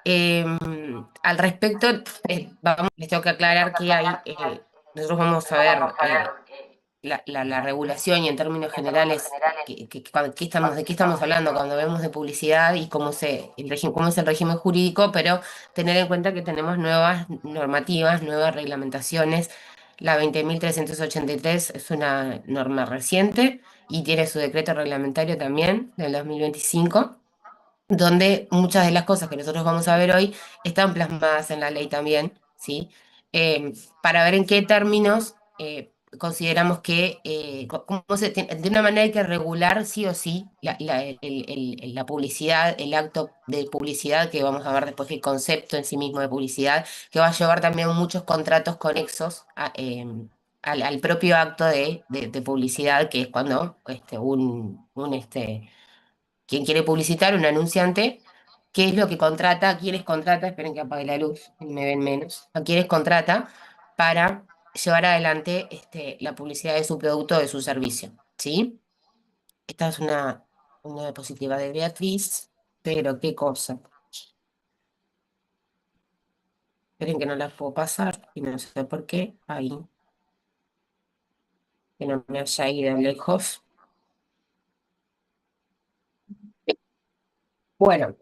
Eh, Al respecto, les tengo que aclarar que nosotros vamos a ver la regulación y en términos generales de qué estamos hablando cuando vemos de publicidad y cómo es el régimen jurídico, pero tener en cuenta que tenemos nuevas normativas, nuevas reglamentaciones. La 20.383 es una norma reciente y tiene su decreto reglamentario también del 2025, donde muchas de las cosas que nosotros vamos a ver hoy están plasmadas en la ley también, ¿sí? Para ver en qué términos consideramos que de una manera hay que regular sí o sí la publicidad, el acto de publicidad, que vamos a ver después el concepto en sí mismo de publicidad, que va a llevar también muchos contratos conexos al propio acto de publicidad, que es cuando quien quiere publicitar, un anunciante, qué es lo que contrata, a quiénes contrata, esperen que apague la luz, me ven menos, a quiénes contrata para llevar adelante la publicidad de su producto o de su servicio, ¿sí? Esta es una diapositiva de Beatriz, pero qué cosa. Esperen que no la puedo pasar y no sé por qué, ahí, que no me haya ido lejos. Bueno.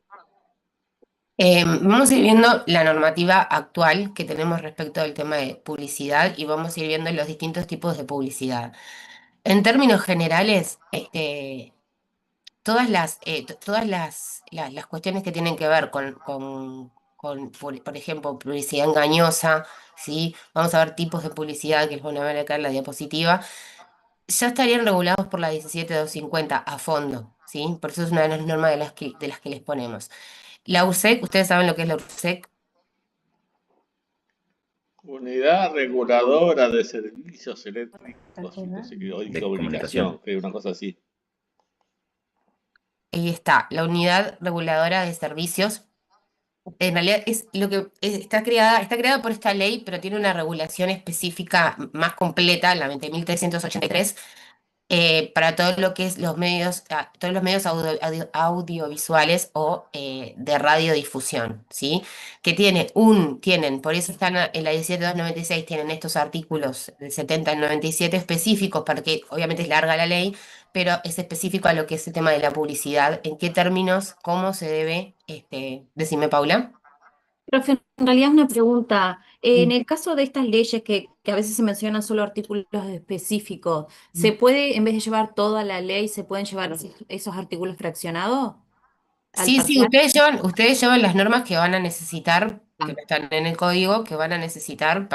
Vamos a ir viendo la normativa actual que tenemos respecto al tema de publicidad y vamos a ir viendo los distintos tipos de publicidad. En términos generales, todas las cuestiones que tienen que ver por ejemplo, publicidad engañosa, ¿sí? Vamos a ver tipos de publicidad que les van a ver acá en la diapositiva, ya estarían regulados por la 17250 a fondo, ¿sí? Por eso es una de las normas de las que les ponemos. La URSEC, ¿ustedes saben lo que es la URSEC? Unidad Reguladora de Servicios Eléctricos y no sé qué, y de Comunicación, comunicación. creo, una cosa así. Ahí está, la Unidad Reguladora de Servicios. En realidad es lo que está creada por esta ley, pero tiene una regulación específica más completa, la 20.383, para todo lo que es todos los medios audiovisuales o de radiodifusión, ¿sí? Tienen, por eso están en la 17296, tienen estos artículos del 70 al 97 específicos, porque obviamente es larga la ley, pero es específico a lo que es el tema de la publicidad, en qué términos, cómo se debe, decime, Paula. Profe, en realidad es una pregunta. En Sí. el caso de estas leyes que a veces se mencionan solo artículos específicos, ¿se puede, en vez de llevar toda la ley, se pueden llevar esos artículos fraccionados al Sí, sí, parcial? ustedes llevan las normas que van a necesitar, que no están en el código, que van a necesitar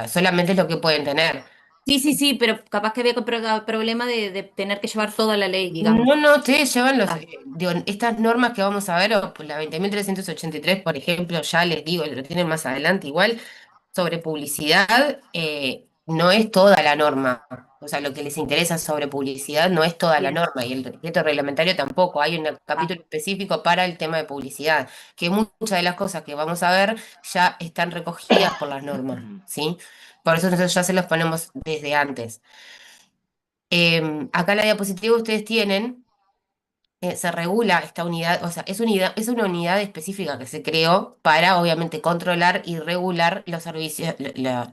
solamente es lo que pueden tener. Sí, sí, sí, pero capaz que había problema de tener que llevar toda la ley, digamos. No, no, ustedes llevan Ah, digo, estas normas que vamos a ver, o pues, la 20.383, por ejemplo, ya les digo, lo tienen más adelante igual, sobre publicidad, no es toda la norma. O sea, lo que les interesa sobre publicidad no es toda la bien. norma y el decreto reglamentario tampoco. Hay un Ah, capítulo específico para el tema de publicidad, que muchas de las cosas que vamos a ver ya están recogidas por las normas, ¿sí? Por eso nosotros ya se los ponemos desde antes. Acá en la diapositiva ustedes tienen se regula esta unidad, o sea, es una unidad específica que se creó para, obviamente, controlar y regular los servicios,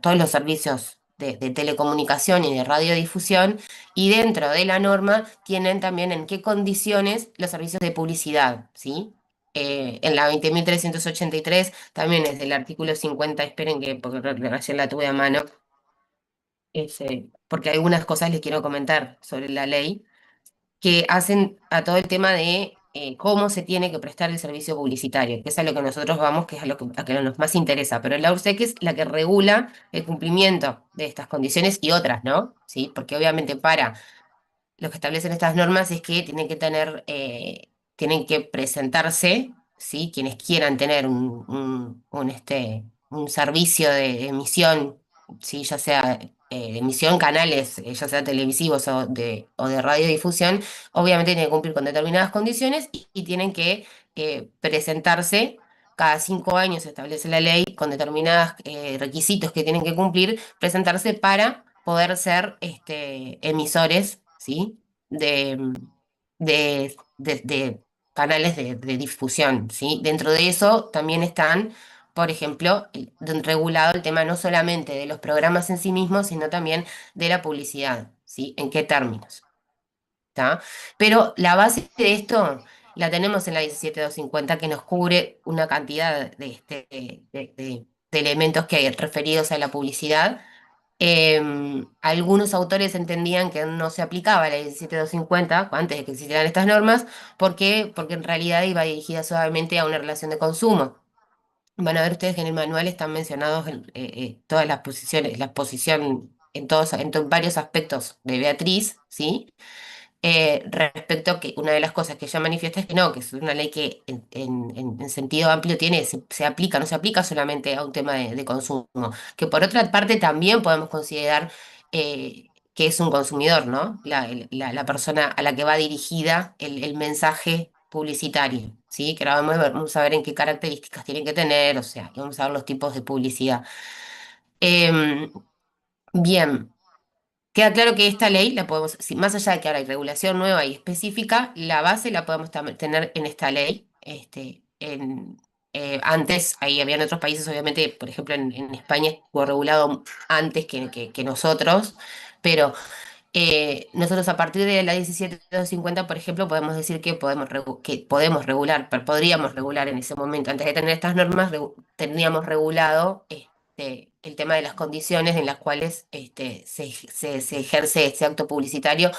todos los servicios de telecomunicación y de radiodifusión, y dentro de la norma tienen también en qué condiciones los servicios de publicidad, ¿sí? En la 20.383 también es del artículo 50, esperen que, porque ayer la tuve a mano, porque algunas cosas les quiero comentar sobre la ley que hacen a todo el tema de cómo se tiene que prestar el servicio publicitario, que es a lo que nosotros vamos, que es a lo que nos más interesa. Pero la URSEC es la que regula el cumplimiento de estas condiciones y otras, ¿no? ¿Sí? Porque obviamente para lo que establecen estas normas es que tienen que presentarse, ¿sí? Quienes quieran tener un servicio de emisión, ¿sí? Ya sea de emisión canales, ya sea televisivos o de radiodifusión, obviamente tienen que cumplir con determinadas condiciones y tienen que presentarse. Cada 5 años se establece la ley con determinados requisitos que tienen que cumplir, presentarse para poder ser emisores, ¿sí? de, de, de, de canales de difusión, ¿sí? Dentro de eso también están, por ejemplo, regulado el tema no solamente de los programas en sí mismos, sino también de la publicidad, ¿sí? ¿En qué términos? ¿Tá? Pero la base de esto la tenemos en la 17250 que nos cubre una cantidad de elementos que hay referidos a la publicidad. Algunos autores entendían que no se aplicaba la 17250 antes de que existieran estas normas. ¿Por qué? Porque en realidad iba dirigida solamente a una relación de consumo. Van a ver ustedes que en el manual están mencionados todas las posiciones, la posición en todos, varios aspectos de Beatriz, ¿sí? Respecto a que una de las cosas que ella manifiesta es que no, que es una ley que en sentido amplio se aplica, no se aplica solamente a un tema de consumo, que por otra parte también podemos considerar que es un consumidor, ¿no? La persona a la que va dirigida el mensaje publicitario, ¿sí? Que ahora vamos a ver en qué características tienen que tener, o sea, y vamos a ver los tipos de publicidad. Em, Bien. Queda claro que esta ley la podemos, más allá de que ahora hay regulación nueva y específica, la base la podemos tener en esta ley. Antes, ahí habían otros países, obviamente, por ejemplo, en España estuvo regulado antes que nosotros, pero nosotros a partir de la 1750, por ejemplo, podemos decir que que podemos regular, pero podríamos regular en ese momento, antes de tener estas normas, tendríamos regulado el tema de las condiciones en las cuales se ejerce este acto publicitario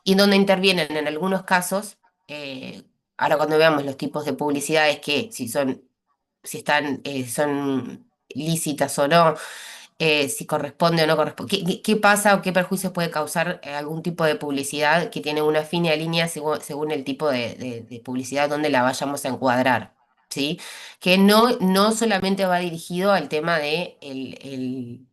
y donde intervienen en algunos casos, ahora cuando veamos los tipos de publicidades que si están, son lícitas o no, si corresponde o no corresponde. ¿Qué pasa o qué perjuicios puede causar algún tipo de publicidad que tiene una fina línea según el tipo de publicidad donde la vayamos a encuadrar? ¿Sí? Que no solamente va dirigido al tema de el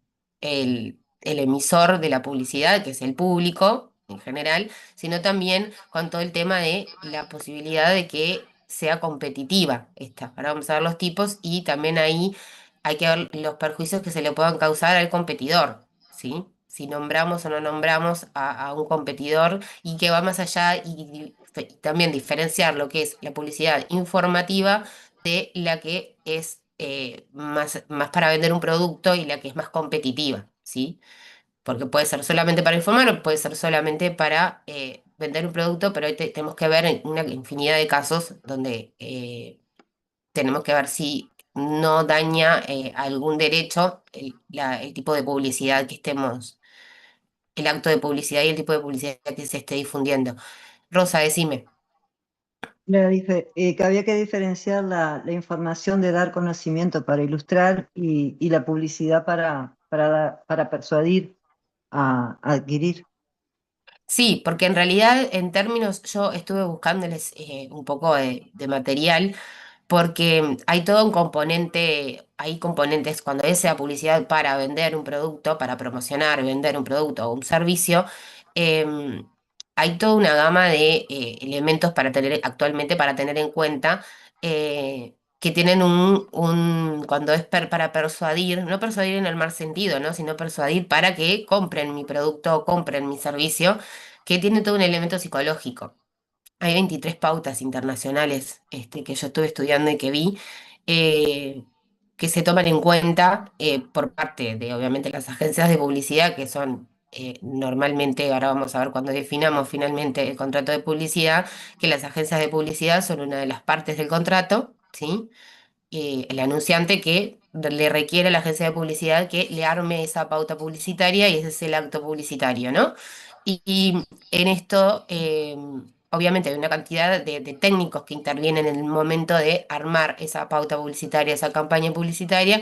emisor de la publicidad, que es el público en general, sino también con todo el tema de la posibilidad de que sea competitiva esta. Ahora vamos a ver los tipos y también ahí hay que ver los perjuicios que se le puedan causar al competidor, ¿sí? Si nombramos o no nombramos a un competidor y que va más allá y también diferenciar lo que es la publicidad informativa de la que es más para vender un producto y la que es más competitiva, ¿sí? Porque puede ser solamente para informar o puede ser solamente para vender un producto, pero tenemos que ver en una infinidad de casos donde tenemos que ver si no daña algún derecho el tipo de publicidad que estemos, el acto de publicidad y el tipo de publicidad que se esté difundiendo. Rosa, decime. Que había que diferenciar la información de dar conocimiento para ilustrar y la publicidad para persuadir a adquirir. Sí, porque en realidad en términos, yo estuve buscándoles un poco de material porque hay todo un componente, hay componentes cuando es la publicidad para vender un producto, para promocionar, vender un producto o un servicio, em, hay toda una gama de elementos para tener actualmente para tener en cuenta que tienen cuando es para persuadir, no persuadir en el mal sentido, ¿no? Sino persuadir para que compren mi producto o compren mi servicio, que tiene todo un elemento psicológico. Hay 23 pautas internacionales que yo estuve estudiando y que vi eh, que se toman en cuenta por parte de, obviamente, las agencias de publicidad, que son normalmente, ahora vamos a ver cuando definamos finalmente el contrato de publicidad, que las agencias de publicidad son una de las partes del contrato, ¿sí? El anunciante que le requiere a la agencia de publicidad que le arme esa pauta publicitaria y ese es el acto publicitario, ¿no? Y en esto, obviamente, hay una cantidad de técnicos que intervienen en el momento de armar esa pauta publicitaria, esa campaña publicitaria,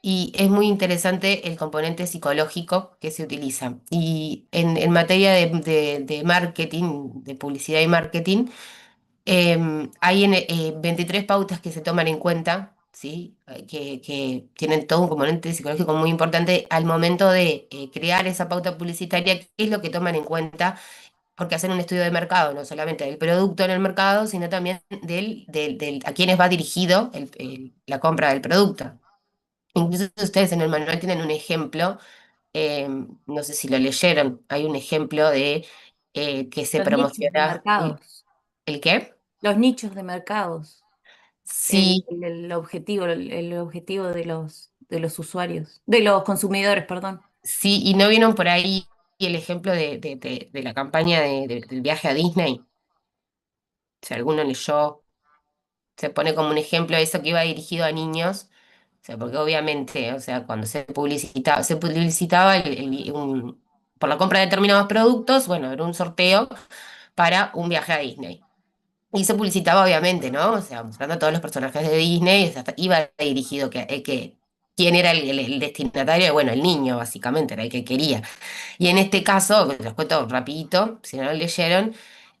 y es muy interesante el componente psicológico que se utiliza. Y en materia de marketing, de publicidad y marketing, hay 23 pautas que se toman en cuenta, ¿sí? Que tienen todo un componente psicológico muy importante al momento de crear esa pauta publicitaria, qué es lo que toman en cuenta, porque hacen un estudio de mercado, no solamente del producto en el mercado, sino también a quiénes va dirigido la compra del producto. Incluso ustedes en el manual tienen un ejemplo, no sé si lo leyeron, hay un ejemplo de que se Los nichos de promociona. mercados. ¿El qué? Los nichos de mercados, Sí, el objetivo de los usuarios, de los consumidores, perdón. sí, y no vieron por ahí el ejemplo de la campaña del viaje a Disney. Si alguno leyó, se pone como un ejemplo eso que iba dirigido a niños. O sea, porque obviamente, o sea, cuando se publicitaba por la compra de determinados productos, bueno, era un sorteo para un viaje a Disney. Y se publicitaba obviamente, ¿no? O sea, mostrando a todos los personajes de Disney, o sea, iba dirigido quién era el destinatario, bueno, el niño básicamente, era el que quería. Y en este caso, les cuento rapidito, si no lo leyeron,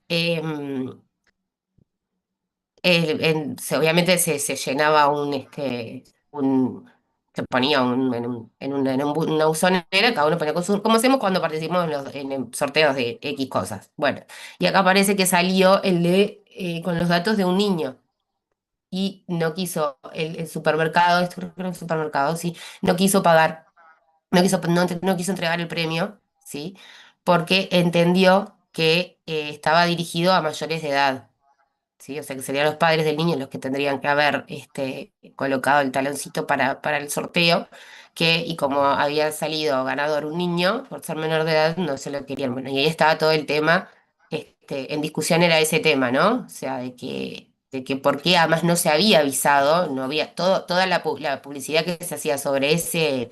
em, obviamente se llenaba se ponía una buzonera, cada uno ponía como hacemos cuando participamos en sorteos de X cosas. Bueno, y acá parece que salió con los datos de un niño y no quiso el supermercado, esto creo que era un supermercado, sí, no quiso pagar, no quiso entregar el premio, ¿sí? Porque entendió que estaba dirigido a mayores de edad. ¿Sí? O sea, que serían los padres del niño los que tendrían que haber colocado el taloncito para el sorteo, y como había salido ganador un niño, por ser menor de edad, no se lo querían. Bueno, y ahí estaba todo el tema, en discusión era ese tema, ¿no? O sea, de que por qué además no se había avisado, no había, toda la publicidad que se hacía sobre ese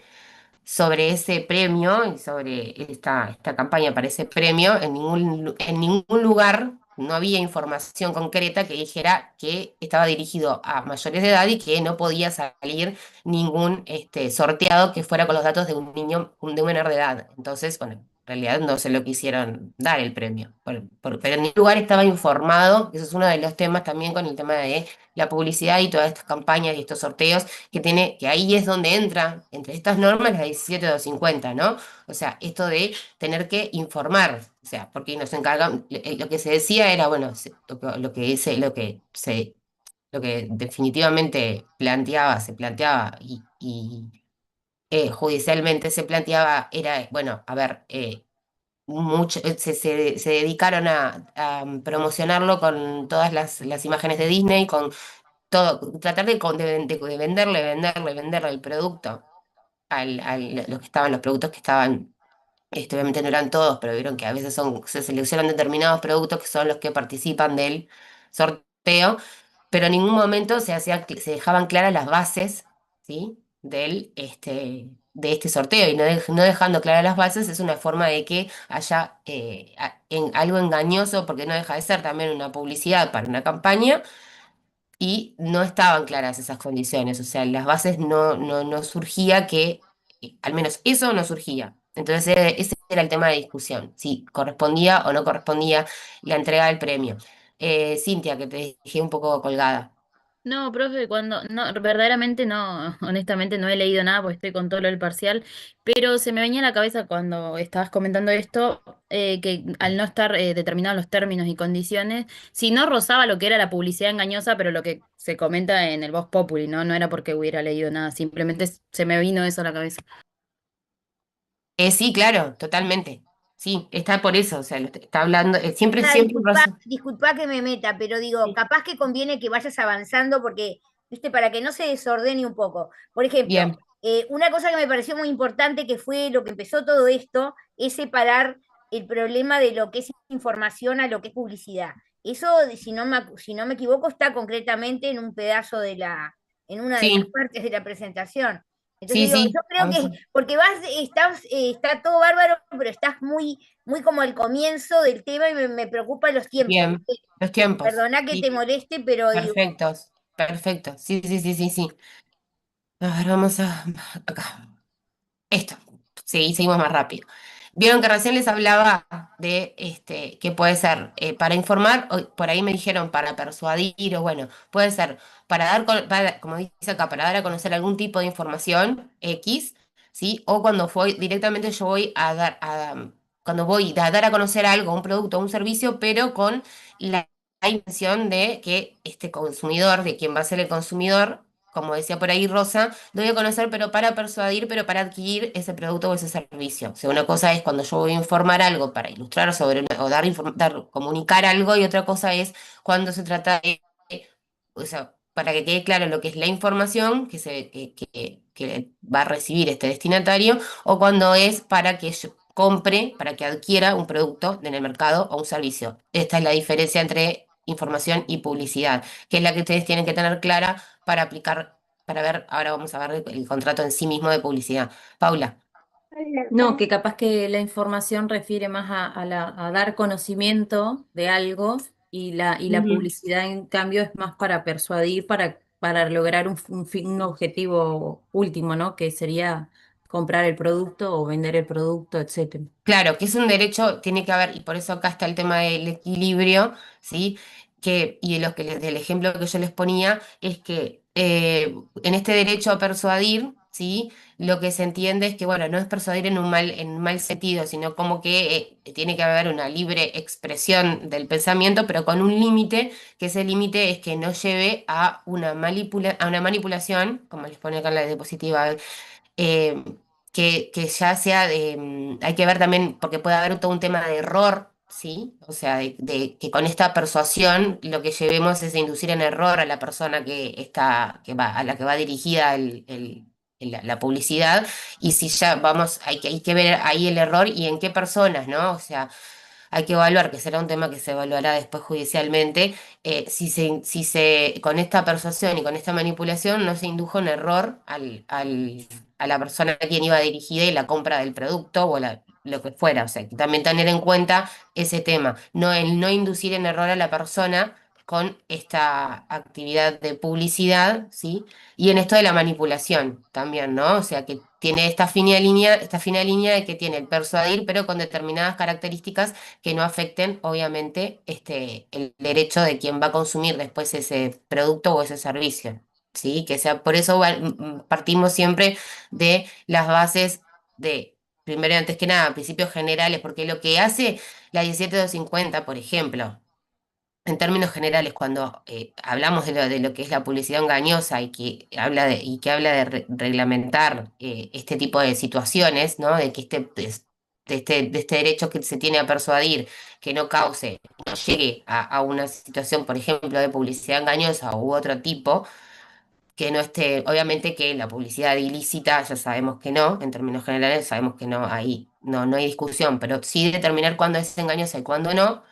premio y sobre esta campaña para ese premio, en ningún lugar no había información concreta que dijera que estaba dirigido a mayores de edad y que no podía salir ningún sorteado que fuera con los datos de un niño, de un menor de edad. Entonces, bueno, en realidad no se lo quisieron dar el premio. Pero en ningún lugar estaba informado, eso es uno de los temas también con el tema de la publicidad y todas estas campañas y estos sorteos que ahí es donde entra, entre estas normas, la 17250, ¿no? O sea, esto de tener que informar, o sea, porque nos encargan, lo que se decía era, bueno, lo que definitivamente se planteaba y judicialmente se planteaba era, bueno, a ver, se dedicaron a promocionarlo con todas las imágenes de Disney, con todo, tratar de venderle el producto los productos que estaban, obviamente no eran todos, pero vieron que a veces se seleccionan determinados productos que son los que participan del sorteo, pero en ningún momento se dejaban claras las bases, ¿sí? De este sorteo, y no dejando claras las bases es una forma de que haya algo engañoso, porque no deja de ser también una publicidad para una campaña y no estaban claras esas condiciones, o sea, en las bases no surgía al menos eso no surgía. Entonces ese era el tema de discusión, si correspondía o no correspondía la entrega del premio. Cintia, que te dejé un poco colgada. No, profe, no, verdaderamente no, honestamente no he leído nada porque estoy con todo lo del parcial, pero se me venía a la cabeza cuando estabas comentando esto, que al no estar determinados los términos y condiciones, si no rozaba lo que era la publicidad engañosa, pero lo que se comenta en el Vox Populi, ¿no? No era porque hubiera leído nada, simplemente se me vino eso a la cabeza. Sí, claro, totalmente. Sí, está por eso, o sea, está hablando, siempre, Nada, siempre disculpa que me meta, pero digo, Sí. capaz que conviene que vayas avanzando porque, viste, para que no se desordene un poco. Por ejemplo, Bien, una cosa que me pareció muy importante que fue lo que empezó todo esto, es separar el problema de lo que es información a lo que es publicidad. Eso, si no me equivoco, está concretamente en un pedazo en una de las sí, partes de la presentación. Entonces sí, digo, yo sí, creo vamos que, porque está todo bárbaro, pero estás muy como al comienzo del tema y me preocupan los tiempos, bien, ¿viste? los tiempos, Perdona que te sí, moleste, pero digo, perfectos, perfecto, sí, sí, sí, sí, sí. A ver, vamos acá. Esto, sí, seguimos más rápido. Vieron que recién les hablaba de que puede ser para informar, o por ahí me dijeron para persuadir, o bueno, puede ser como dice acá, para dar a conocer algún tipo de información X, ¿sí? O cuando directamente yo voy cuando voy a dar a conocer algo, un producto o un servicio, pero con la intención de que este consumidor, de quien va a ser el consumidor, como decía por ahí Rosa, doy a conocer, pero para persuadir, pero para adquirir ese producto o ese servicio. O sea, una cosa es cuando yo voy a informar algo para ilustrar sobre, o comunicar algo, y otra cosa es cuando se trata de, o sea, para que quede claro lo que es la información que va a recibir este destinatario, o cuando es para que yo compre, para que adquiera un producto en el mercado o un servicio. Esta es la diferencia entre información y publicidad, que es la que ustedes tienen que tener clara para aplicar, para ver, ahora vamos a ver el contrato en sí mismo de publicidad. Paula. No, que capaz que la información refiere más a dar conocimiento de algo y la Ujú. publicidad, en cambio, es más para persuadir, para lograr un objetivo último, ¿no? Que sería comprar el producto o vender el producto, etcétera. Claro, que es un derecho, tiene que haber, y por eso acá está el tema del equilibrio, ¿sí? Y de del ejemplo que yo les ponía, es que en este derecho a persuadir, ¿sí? Lo que se entiende es que, bueno, no es persuadir en un mal sentido, sino como que tiene que haber una libre expresión del pensamiento, pero con un límite, que ese límite es que no lleve a a una manipulación, como les pone acá en la diapositiva, eh, que ya sea de, hay que ver también, porque puede haber todo un tema de error, ¿sí? O sea, de que con esta persuasión lo que llevemos es a inducir en error a la persona a la que va dirigida la publicidad, y si ya vamos, hay que ver ahí el error y en qué personas, ¿no? O sea, hay que evaluar, que será un tema que se evaluará después judicialmente, con esta persuasión y con esta manipulación no se indujo en error a la persona a quien iba dirigida y la compra del producto o lo que fuera. O sea, que también tener en cuenta ese tema, no el no inducir en error a la persona con esta actividad de publicidad, ¿sí? Y en esto de la manipulación también, ¿no? O sea, que tiene esta fina línea de que tiene el persuadir, pero con determinadas características que no afecten, obviamente, el derecho de quien va a consumir después ese producto o ese servicio. ¿Sí? Que sea, por eso partimos siempre de las bases de, primero y antes que nada, principios generales, porque lo que hace la 17250, por ejemplo, en términos generales, cuando hablamos de lo que es la publicidad engañosa y que habla de reglamentar este tipo de situaciones, ¿no? De que de este derecho que se tiene a persuadir, que no cause, no llegue a una situación, por ejemplo, de publicidad engañosa u otro tipo, que no esté, obviamente que la publicidad ilícita, ya sabemos que no, en términos generales sabemos que no, ahí no hay discusión, pero sí determinar cuándo es engañosa y cuándo no,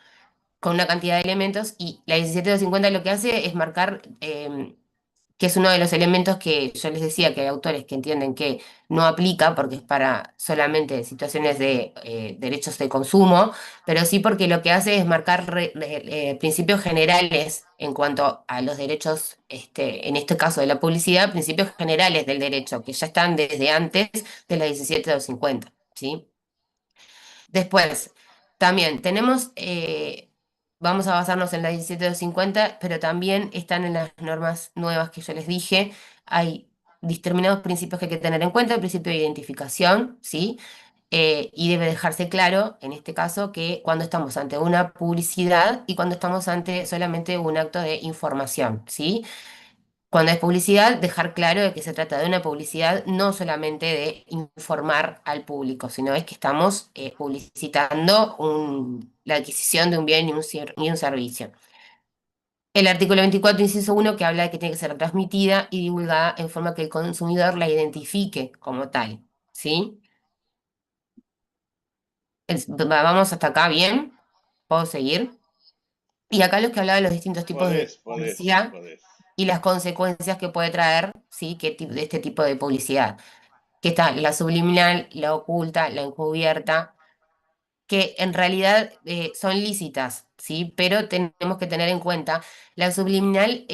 con una cantidad de elementos, y la 17250 lo que hace es marcar, que es uno de los elementos que yo les decía que hay autores que entienden que no aplica porque es para solamente situaciones de derechos de consumo, pero sí porque lo que hace es marcar principios generales en cuanto a los derechos, en este caso de la publicidad, principios generales del derecho, que ya están desde antes de la 17250, ¿sí? Después, también tenemos, vamos a basarnos en la 17250, pero también están en las normas nuevas que yo les dije. Hay determinados principios que hay que tener en cuenta, el principio de identificación, ¿sí? Y debe dejarse claro, en este caso, que cuando estamos ante una publicidad y cuando estamos ante solamente un acto de información, ¿sí? Cuando es publicidad, dejar claro de que se trata de una publicidad no solamente de informar al público, sino es que estamos publicitando la adquisición de un bien y un servicio. El artículo 24, inciso 1, que habla de que tiene que ser transmitida y divulgada en forma que el consumidor la identifique como tal, ¿sí? Vamos hasta acá, ¿bien? ¿Puedo seguir? Y acá los que hablaba de los distintos tipos de publicidad Podés. y las consecuencias que puede traer, ¿sí? De este tipo de publicidad, que está la subliminal, la oculta, la encubierta, que en realidad son lícitas, ¿sí? Pero tenemos que tener en cuenta, la subliminal,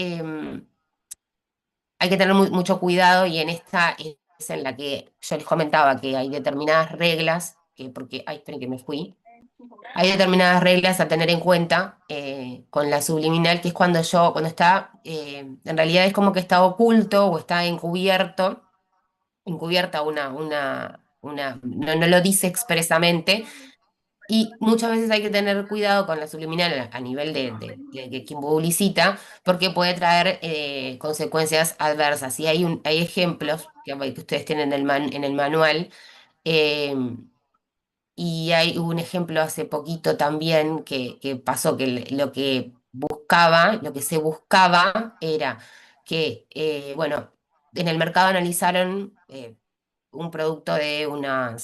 hay que tener mucho cuidado, y en esta es en la que yo les comentaba que hay determinadas reglas, ay, esperen que me fui. Hay determinadas reglas a tener en cuenta con la subliminal, que es cuando está, en realidad es como que está oculto o está encubierta no lo dice expresamente, Y muchas veces hay que tener cuidado con la subliminal a nivel de quien publicita, porque puede traer consecuencias adversas. Y hay ejemplos que ustedes tienen en el manual. eh, y hay un ejemplo hace poquito también que pasó que lo que se buscaba era que, bueno, en el mercado analizaron un producto de una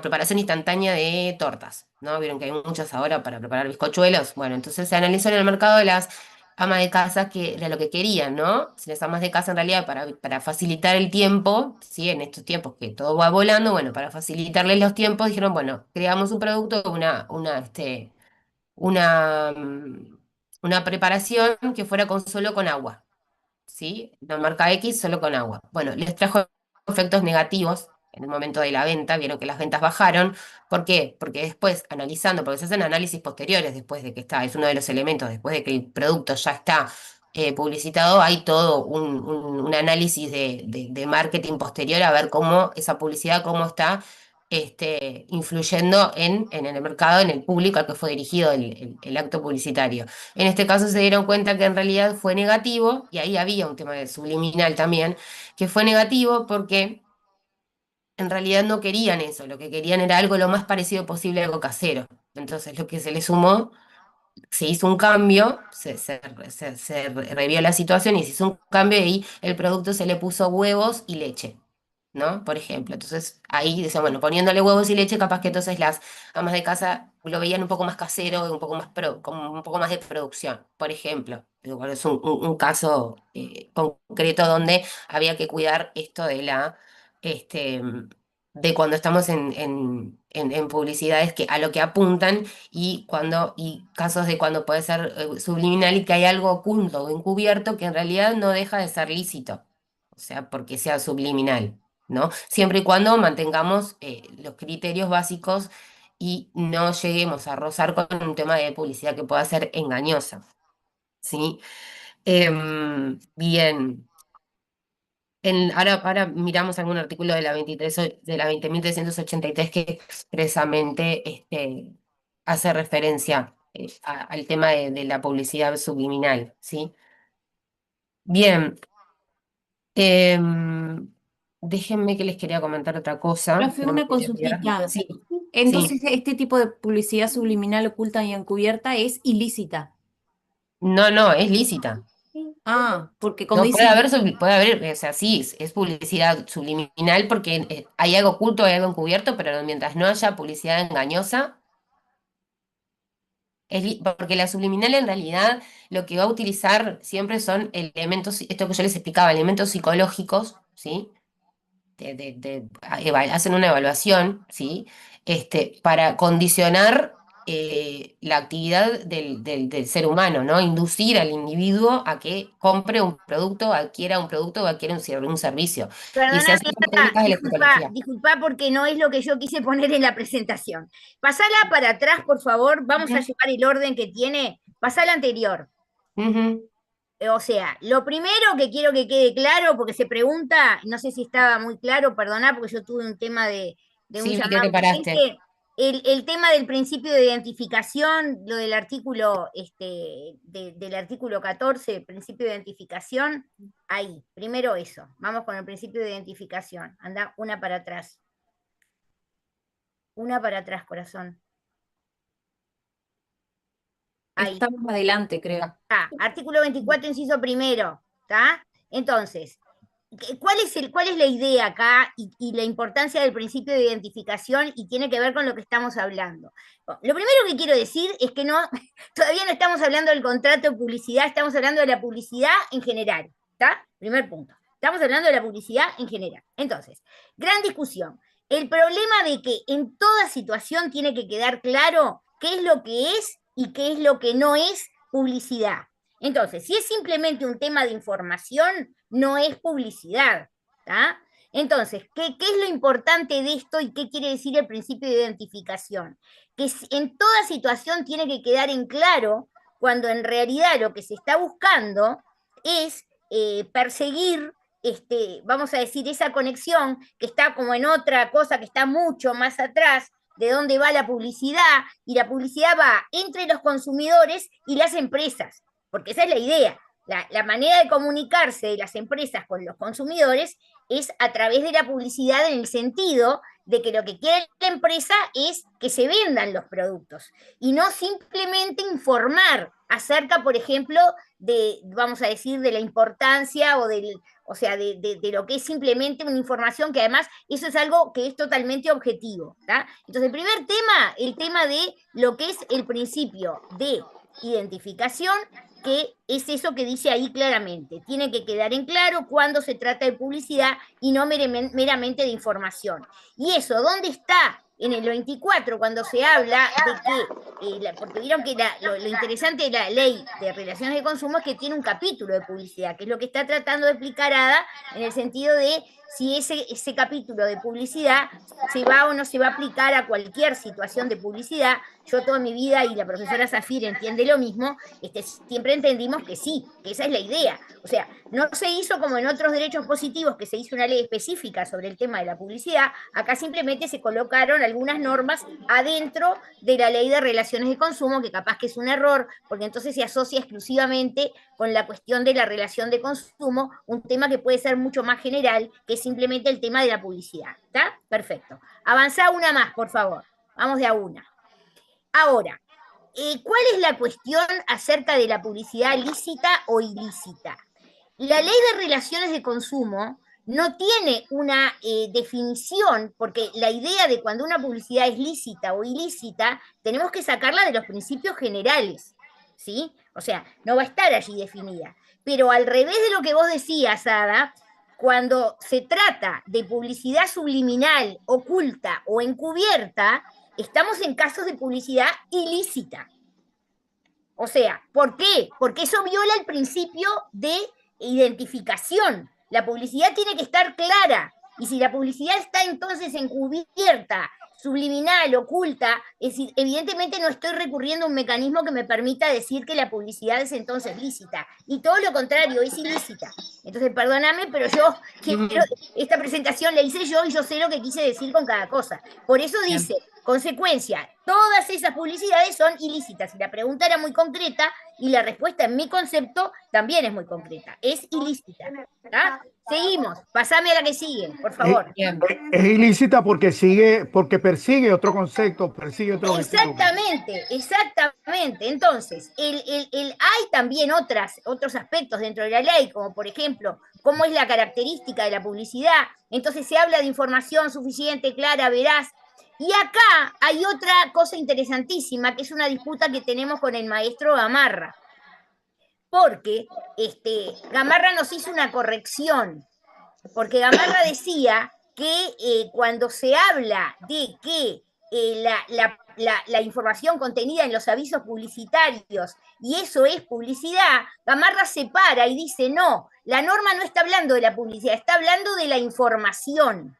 preparación instantánea de tortas, ¿no? Vieron que hay muchas ahora para preparar bizcochuelos. Bueno, entonces se analizó en el mercado de las amas de casa que era lo que querían, ¿no? Si las amas de casa en realidad para facilitar el tiempo, ¿sí? En estos tiempos que todo va volando, bueno, para facilitarles los tiempos dijeron, bueno, creamos un producto, una, mm, una preparación que fuera solo con agua. ¿Sí? La marca X solo con agua. Bueno, les trajo efectos negativos en el momento de la venta, vieron que las ventas bajaron. ¿Por qué? Porque después, analizando, porque se hacen análisis posteriores después de que está, es uno de los elementos, después de que el producto ya está publicitado, hay todo un análisis de marketing posterior a ver cómo esa publicidad, cómo está influyendo en el mercado, en el público al que fue dirigido el acto publicitario. En este caso se dieron cuenta que en realidad fue negativo, y ahí había un tema de subliminal también, que fue negativo porque en realidad no querían eso, lo que querían era algo lo más parecido posible a algo casero. Entonces lo que se le sumó, se hizo un cambio, se revió la situación y se hizo un cambio y el producto se le puso huevos y leche. ¿No? Por ejemplo. Entonces ahí decían, bueno, poniéndole huevos y leche, capaz que entonces las amas de casa lo veían un poco más casero, un poco más como un poco más de producción, por ejemplo. Digo, bueno, es un caso concreto donde había que cuidar esto este, de cuando estamos en publicidades que a lo que apuntan y casos de cuando puede ser subliminal y que hay algo oculto o encubierto que en realidad no deja de ser lícito. O sea, porque sea subliminal. ¿No? Siempre y cuando mantengamos los criterios básicos y no lleguemos a rozar con un tema de publicidad que pueda ser engañosa, ¿sí? Bien. Ahora miramos algún artículo de la 23, de la 20.383 que expresamente hace referencia al tema de la publicidad subliminal, ¿sí? Bien. Em, Déjenme que les quería comentar otra cosa, Profe, que no me una quería olvidar. consultita. Sí, sí. Entonces, este tipo de publicidad subliminal oculta y encubierta es ilícita. No, no, es lícita. Ah, porque como No dice, puede haber, o sea, sí, es publicidad subliminal porque hay algo oculto, hay algo encubierto, pero mientras no haya publicidad engañosa, porque la subliminal en realidad lo que va a utilizar siempre son elementos, esto que yo les explicaba, elementos psicológicos, ¿sí? Hacen una evaluación, ¿sí? Para condicionar la actividad del ser humano, ¿no? Inducir al individuo a que compre un producto, adquiera un producto o adquiera un servicio. Y se Perdóname, hacen con Ana, técnicas de la psicología. disculpa porque no es lo que yo quise poner en la presentación. Pasala para atrás, por favor. Vamos a Ujú, llevar el orden que tiene. Pasala anterior. ujú. O sea, lo primero que quiero que quede claro, porque se pregunta, no sé si estaba muy claro, perdoná, porque yo tuve un tema de un Sí, vi que llamado te paraste. urgente. El tema del principio de identificación, lo del artículo, del artículo 14, principio de identificación, ahí, primero eso. Vamos con el principio de identificación. Anda una para atrás. Una para atrás, corazón. Ahí. estamos adelante, creo. Artículo 24, inciso primero. ¿Está? Entonces, ¿cuál es la idea acá y la importancia del principio de identificación y tiene que ver con lo que estamos hablando? Bueno, lo primero que quiero decir es que no, todavía no estamos hablando del contrato de publicidad, estamos hablando de la publicidad en general. ¿Está? Primer punto. Estamos hablando de la publicidad en general. Entonces, gran discusión. El problema de que en toda situación tiene que quedar claro qué es lo que es y qué es lo que no es publicidad. Entonces, si es simplemente un tema de información, no es publicidad. ¿Tá? Entonces, ¿qué es lo importante de esto y qué quiere decir el principio de identificación? Que en toda situación tiene que quedar en claro cuando en realidad lo que se está buscando es perseguir, vamos a decir, esa conexión que está como en otra cosa que está mucho más atrás, de dónde va la publicidad, y la publicidad va entre los consumidores y las empresas, porque esa es la idea. La manera de comunicarse de las empresas con los consumidores es a través de la publicidad, en el sentido de que lo que quiere la empresa es que se vendan los productos y no simplemente informar acerca, por ejemplo, de, vamos a decir, de la importancia o sea, de lo que es simplemente una información, que además eso es algo que es totalmente objetivo, ¿tá? Entonces, el primer tema, el tema de lo que es el principio de identificación, que es eso que dice ahí claramente. Tiene que quedar en claro cuando se trata de publicidad y no meramente de información. Y eso, ¿dónde está? En el 24, cuando se habla de que, porque vieron que lo interesante de la ley de relaciones de consumo es que tiene un capítulo de publicidad, que es lo que está tratando de explicar Ada, en el sentido de si ese capítulo de publicidad se va o no se va a aplicar a cualquier situación de publicidad. Yo toda mi vida, y la profesora Zafir entiende lo mismo, siempre entendimos que sí, que esa es la idea. O sea, no se hizo como en otros derechos positivos, que se hizo una ley específica sobre el tema de la publicidad. Acá simplemente se colocaron algunas normas adentro de la ley de relaciones de consumo, que capaz que es un error, porque entonces se asocia exclusivamente con la cuestión de la relación de consumo, un tema que puede ser mucho más general, que es simplemente el tema de la publicidad. ¿Está? Perfecto. Avanzá una más, por favor. Vamos de a una. Ahora, ¿cuál es la cuestión acerca de la publicidad lícita o ilícita? La ley de relaciones de consumo no tiene una definición, porque la idea de cuando una publicidad es lícita o ilícita, tenemos que sacarla de los principios generales, ¿sí? O sea, no va a estar allí definida. Pero al revés de lo que vos decías, Ada, cuando se trata de publicidad subliminal, oculta o encubierta, estamos en casos de publicidad ilícita. O sea, ¿por qué? Porque eso viola el principio de identificación. La publicidad tiene que estar clara, y si la publicidad está entonces encubierta, subliminal, oculta, es decir, evidentemente no estoy recurriendo a un mecanismo que me permita decir que la publicidad es entonces lícita, y todo lo contrario, es ilícita. Entonces, perdóname, pero yo esta presentación la hice yo y yo sé lo que quise decir con cada cosa. Por eso dice, consecuencia, todas esas publicidades son ilícitas. Y la pregunta era muy concreta, y la respuesta en mi concepto también es muy concreta. Es ilícita. ¿Tá? Seguimos. Pasame a la que sigue, por favor. Es ilícita porque persigue otro concepto, persigue otro objetivo. Exactamente, exactamente. Entonces, hay también otros aspectos dentro de la ley, como por ejemplo, cómo es la característica de la publicidad. Entonces se habla de información suficiente, clara, veraz. Y acá hay otra cosa interesantísima, que es una disputa que tenemos con el maestro Gamarra. Porque Gamarra nos hizo una corrección. Porque Gamarra decía que cuando se habla de que la información contenida en los avisos publicitarios, y eso es publicidad, Gamarra se para y dice, no, la norma no está hablando de la publicidad, está hablando de la información.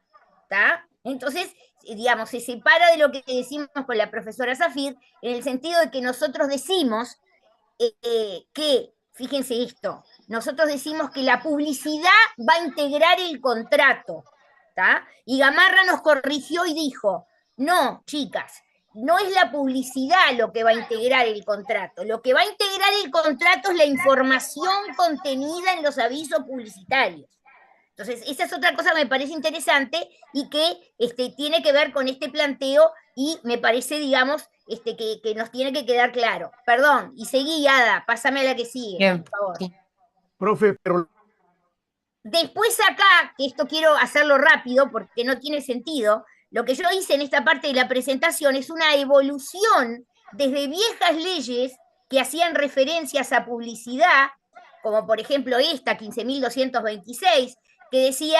¿Tá? Entonces, digamos, se separa de lo que decimos con la profesora Zafir, en el sentido de que nosotros decimos que, fíjense esto, nosotros decimos que la publicidad va a integrar el contrato, ¿tá? Y Gamarra nos corrigió y dijo, no, chicas, no es la publicidad lo que va a integrar el contrato, lo que va a integrar el contrato es la información contenida en los avisos publicitarios. Entonces, esa es otra cosa que me parece interesante y que tiene que ver con este planteo, y me parece, digamos, que nos tiene que quedar claro. Perdón, y seguí, Ada, pásame a la que sigue, Bien, por favor. sí. Profe, pero Después acá, que esto quiero hacerlo rápido porque no tiene sentido, lo que yo hice en esta parte de la presentación es una evolución desde viejas leyes que hacían referencias a publicidad, como por ejemplo esta, 15.226, que decía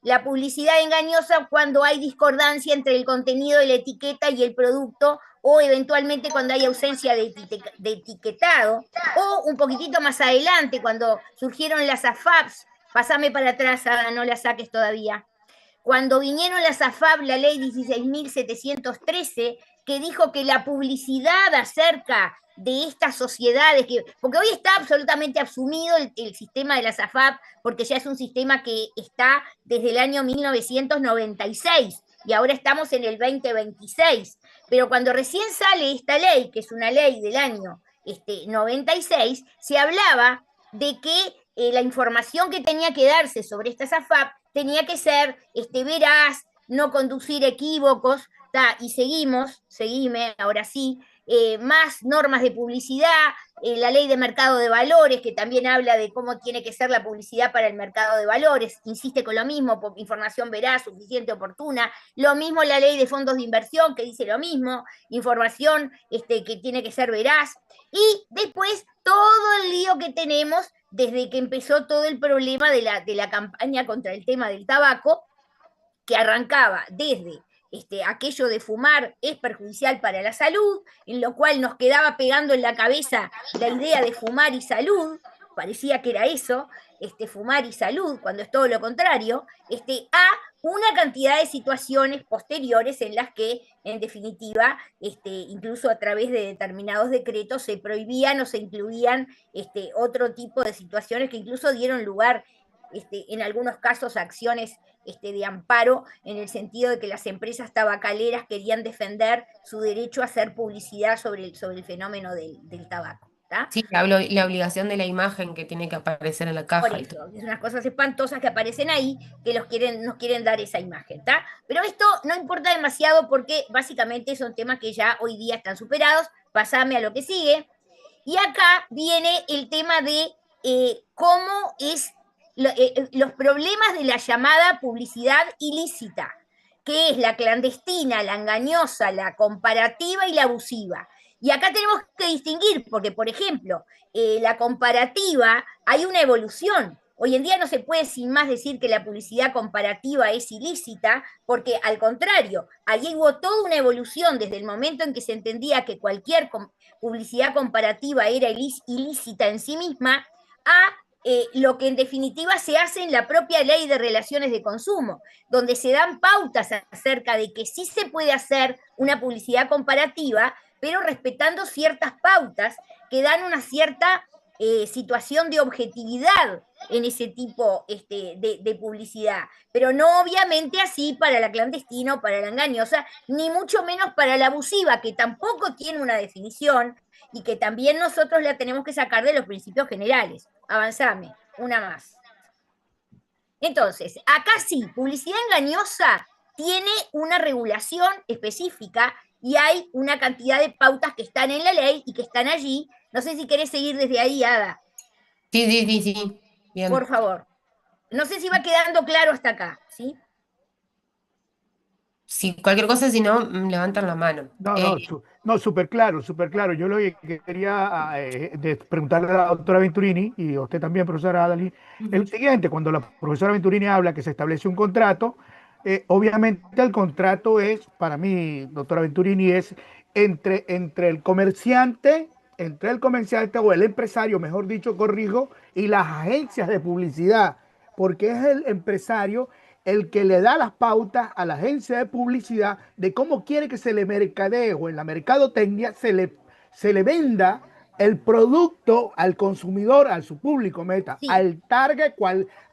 la publicidad engañosa cuando hay discordancia entre el contenido de la etiqueta y el producto, o eventualmente cuando hay ausencia de etiquetado, o un poquitito más adelante, cuando surgieron las AFAPs, pasame para atrás, Ada, no la saques todavía, cuando vinieron las AFAP, la ley 16.713, que dijo que la publicidad acerca de estas sociedades, porque hoy está absolutamente asumido el sistema de las AFAP, porque ya es un sistema que está desde el año 1996, y ahora estamos en el 2026. Pero cuando recién sale esta ley, que es una ley del año 96, se hablaba de que la información que tenía que darse sobre estas AFAP tenía que ser veraz, no conducir equívocos, y seguime, ahora sí, más normas de publicidad, la ley de mercado de valores, que también habla de cómo tiene que ser la publicidad para el mercado de valores, insiste con lo mismo, información veraz, suficiente, oportuna, lo mismo la ley de fondos de inversión, que dice lo mismo, información que tiene que ser veraz, y después todo el lío que tenemos desde que empezó todo el problema de la campaña contra el tema del tabaco, que arrancaba desde aquello de fumar es perjudicial para la salud, en lo cual nos quedaba pegando en la cabeza la idea de fumar y salud, parecía que era eso, fumar y salud, cuando es todo lo contrario, a una cantidad de situaciones posteriores en las que, en definitiva, incluso a través de determinados decretos se prohibían o se incluían otro tipo de situaciones que incluso dieron lugar en algunos casos a acciones de amparo, en el sentido de que las empresas tabacaleras querían defender su derecho a hacer publicidad sobre el fenómeno del tabaco. ¿Tá? Sí, la obligación de la imagen que tiene que aparecer en la caja. Por eso, es unas cosas espantosas que aparecen ahí, que nos quieren dar esa imagen, ¿tá? Pero esto no importa demasiado porque básicamente son temas que ya hoy día están superados. Pasame a lo que sigue. Y acá viene el tema de cómo es los problemas de la llamada publicidad ilícita, que es la clandestina, la engañosa, la comparativa y la abusiva. Y acá tenemos que distinguir, porque, por ejemplo, la comparativa, hay una evolución. Hoy en día no se puede sin más decir que la publicidad comparativa es ilícita, porque al contrario, allí hubo toda una evolución desde el momento en que se entendía que cualquier publicidad comparativa era ilícita en sí misma, a lo que en definitiva se hace en la propia ley de relaciones de consumo, donde se dan pautas acerca de que sí se puede hacer una publicidad comparativa, pero respetando ciertas pautas que dan una cierta situación de objetividad en ese tipo de publicidad, pero no obviamente así para la clandestina o para la engañosa, ni mucho menos para la abusiva, que tampoco tiene una definición y que también nosotros la tenemos que sacar de los principios generales. Avanzame, una más. Entonces, acá sí, publicidad engañosa tiene una regulación específica y hay una cantidad de pautas que están en la ley y que están allí. No sé si querés seguir desde ahí, Ada. Sí. Bien. Por favor. No sé si va quedando claro hasta acá, ¿sí? Si cualquier cosa, si no, levantan la mano. No, súper claro, súper claro. Yo lo que quería preguntarle a la doctora Venturini, y a usted también, profesora Adalí, es el siguiente: cuando la profesora Venturini habla que se establece un contrato, obviamente el contrato es, para mí, doctora Venturini, es entre el comerciante o el empresario, mejor dicho, corrijo, y las agencias de publicidad, porque es el empresario el que le da las pautas a la agencia de publicidad de cómo quiere que se le mercadee, o en la mercadotecnia se le venda el producto al consumidor, a su público meta, Sí. al target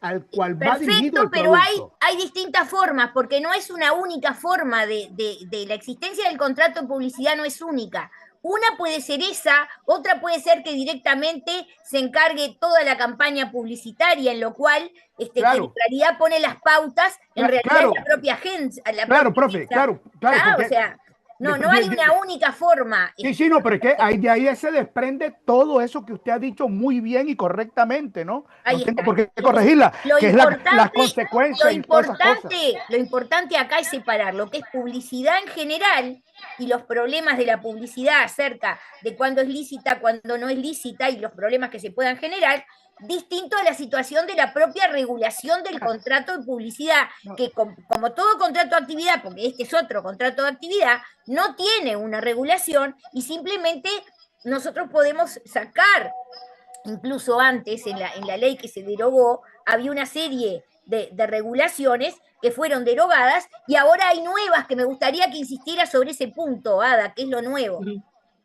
al cual va dirigido el pero producto. hay distintas formas, porque no es una única forma de la existencia del contrato de publicidad, no es única. Una puede ser esa, otra puede ser que directamente se encargue toda la campaña publicitaria, en lo cual Claro. que en realidad pone las pautas, en realidad Claro. es la propia agencia. Claro, profe, claro. O porque- sea, no hay una única forma. Sí, no, pero es que de ahí se desprende todo eso que usted ha dicho muy bien y correctamente, ¿no? Ahí No tengo está. por qué corregirla, Lo que es las importante- consecuencias y todas esas cosas. Lo importante acá es separar lo que es publicidad en general y los problemas de la publicidad acerca de cuándo es lícita, cuándo no es lícita y los problemas que se puedan generar, distinto a la situación de la propia regulación del contrato de publicidad, que como todo contrato de actividad, porque este es otro contrato de actividad, no tiene una regulación y simplemente nosotros podemos sacar, incluso antes en la ley que se derogó, había una serie de regulaciones que fueron derogadas y ahora hay nuevas que me gustaría que insistiera sobre ese punto, Ada, que es lo nuevo.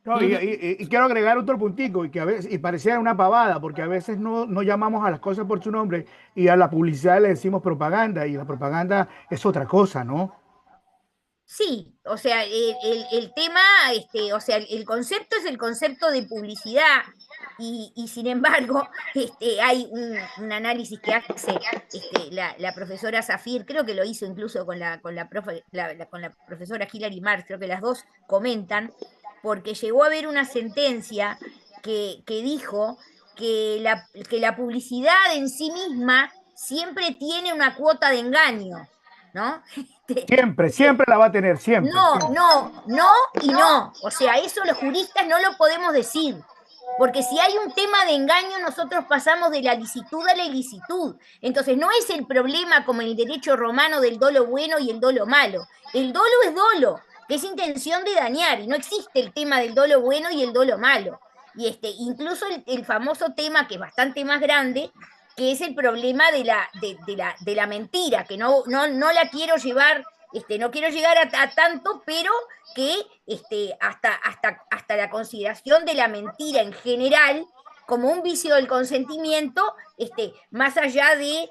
No, y quiero agregar otro puntico, y que a veces, y pareciera una pavada, porque a veces no llamamos a las cosas por su nombre y a la publicidad le decimos propaganda, y la propaganda es otra cosa, ¿no? Sí, o sea, el tema, o sea, el concepto es el concepto de publicidad y sin embargo, hay un análisis que hace la profesora Zafir, creo que lo hizo incluso con la profesora Hilary Marx, creo que las dos comentan, porque llegó a haber una sentencia que dijo que la publicidad en sí misma siempre tiene una cuota de engaño, ¿no? Siempre, Dice, siempre la va a tener, siempre, no, siempre. no, no y no. O sea, eso los juristas no lo podemos decir. Porque si hay un tema de engaño, nosotros pasamos de la licitud a la ilicitud. Entonces, no es el problema como en el derecho romano del dolo bueno y el dolo malo. El dolo es dolo, que es intención de dañar, y no existe el tema del dolo bueno y el dolo malo. Y incluso el famoso tema, que es bastante más grande, que es el problema de la mentira, que no la quiero llevar, no quiero llegar a tanto, pero que hasta la consideración de la mentira en general como un vicio del consentimiento, más allá de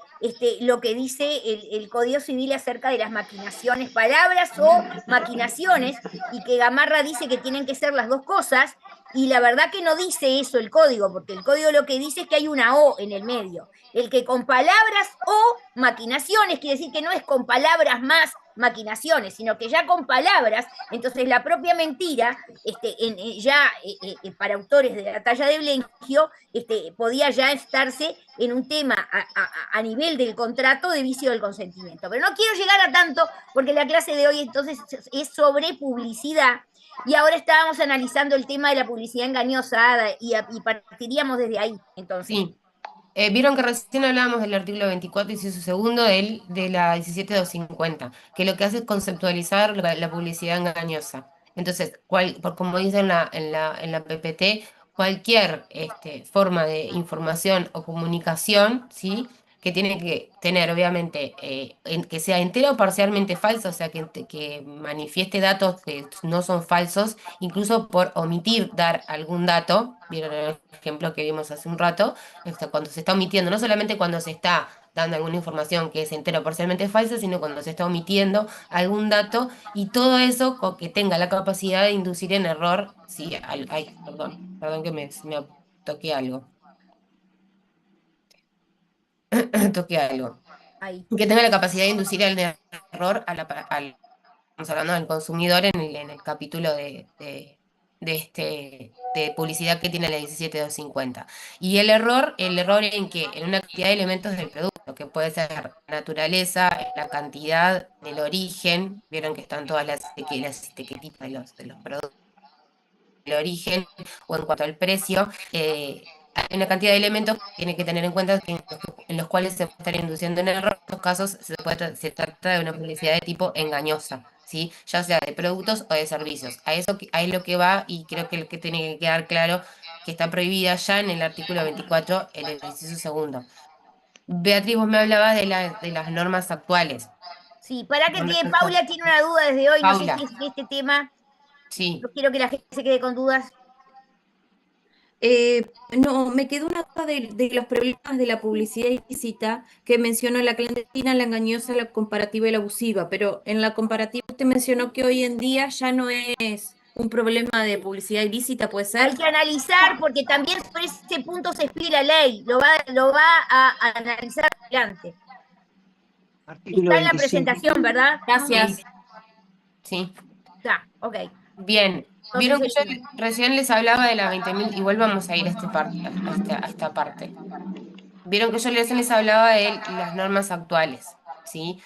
lo que dice el Código Civil acerca de las maquinaciones, palabras o maquinaciones, y que Gamarra dice que tienen que ser las dos cosas, y la verdad que no dice eso el código, porque el código lo que dice es que hay una O en el medio. El que con palabras o maquinaciones quiere decir que no es con palabras más maquinaciones, sino que ya con palabras, entonces la propia mentira, para autores de la talla de Blengio, podía ya estarse en un tema a nivel del contrato de vicio del consentimiento. Pero no quiero llegar a tanto, porque la clase de hoy entonces es sobre publicidad, y ahora estábamos analizando el tema de la publicidad engañosa, y partiríamos desde ahí, entonces. Sí. Vieron que recién hablábamos del artículo 24, inciso segundo, de la 17250, que lo que hace es conceptualizar la publicidad engañosa. Entonces, como dice en la PPT, cualquier forma de información o comunicación, ¿sí? Que tiene que tener, obviamente, que sea entera o parcialmente falsa, o sea, que manifieste datos que no son falsos, incluso por omitir dar algún dato. Vieron el ejemplo que vimos hace un rato, cuando se está omitiendo, no solamente cuando se está dando alguna información que es entera o parcialmente falsa, sino cuando se está omitiendo algún dato, y todo eso que tenga la capacidad de inducir en error. Sí, ay, perdón que me toqué algo. Toqué algo. Ahí. Que tenga la capacidad de inducir el error estamos hablando del consumidor en el capítulo de publicidad que tiene la 17250. Y el error en que en una cantidad de elementos del producto, que puede ser la naturaleza, la cantidad, el origen, vieron que están todas las etiquetitas de los productos, el origen o en cuanto al precio. Hay una cantidad de elementos que tiene que tener en cuenta en los cuales se puede estar induciendo en error. En estos casos se trata de una publicidad de tipo engañosa, ¿sí? Ya sea de productos o de servicios. A lo que va, y creo que lo que tiene que quedar claro, que está prohibida ya en el artículo 24, en el inciso segundo. Beatriz, vos me hablabas de las normas actuales. Sí, para que Paula tiene una duda desde hoy, no sé Paula, si es este tema, sí. no quiero que la gente se quede con dudas. No, me quedó una duda de los problemas de la publicidad ilícita que mencionó la clandestina, la engañosa, la comparativa y la abusiva, pero en la comparativa usted mencionó que hoy en día ya no es un problema de publicidad ilícita, ¿puede Hay ser? que analizar, porque también sobre ese punto se expide la ley, lo va a analizar adelante. Artículo Está en la 25. presentación, ¿verdad? Gracias. Sí. Está, ok. Bien, Entonces, vieron que yo recién les hablaba de la 20.000, igual vamos a ir a esta parte. Vieron que yo recién les hablaba de las normas actuales, ¿sí?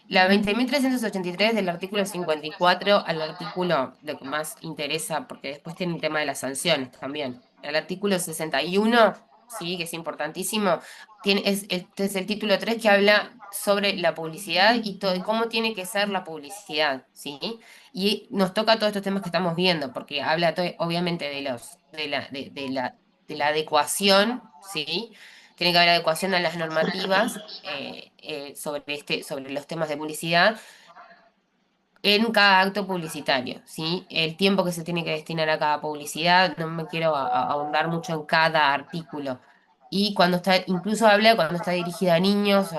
La 20.383 del artículo 54 al artículo, lo que más interesa, porque después tiene el tema de las sanciones también. El artículo 61, sí, que es importantísimo, este es el título 3 que habla sobre la publicidad y todo, y cómo tiene que ser la publicidad, ¿sí? Y nos toca todos estos temas que estamos viendo, porque habla obviamente de la adecuación, ¿sí? Tiene que haber adecuación a las normativas sobre los temas de publicidad en cada acto publicitario, ¿sí? El tiempo que se tiene que destinar a cada publicidad, no me quiero ahondar mucho en cada artículo. Y incluso habla cuando está dirigida a niños,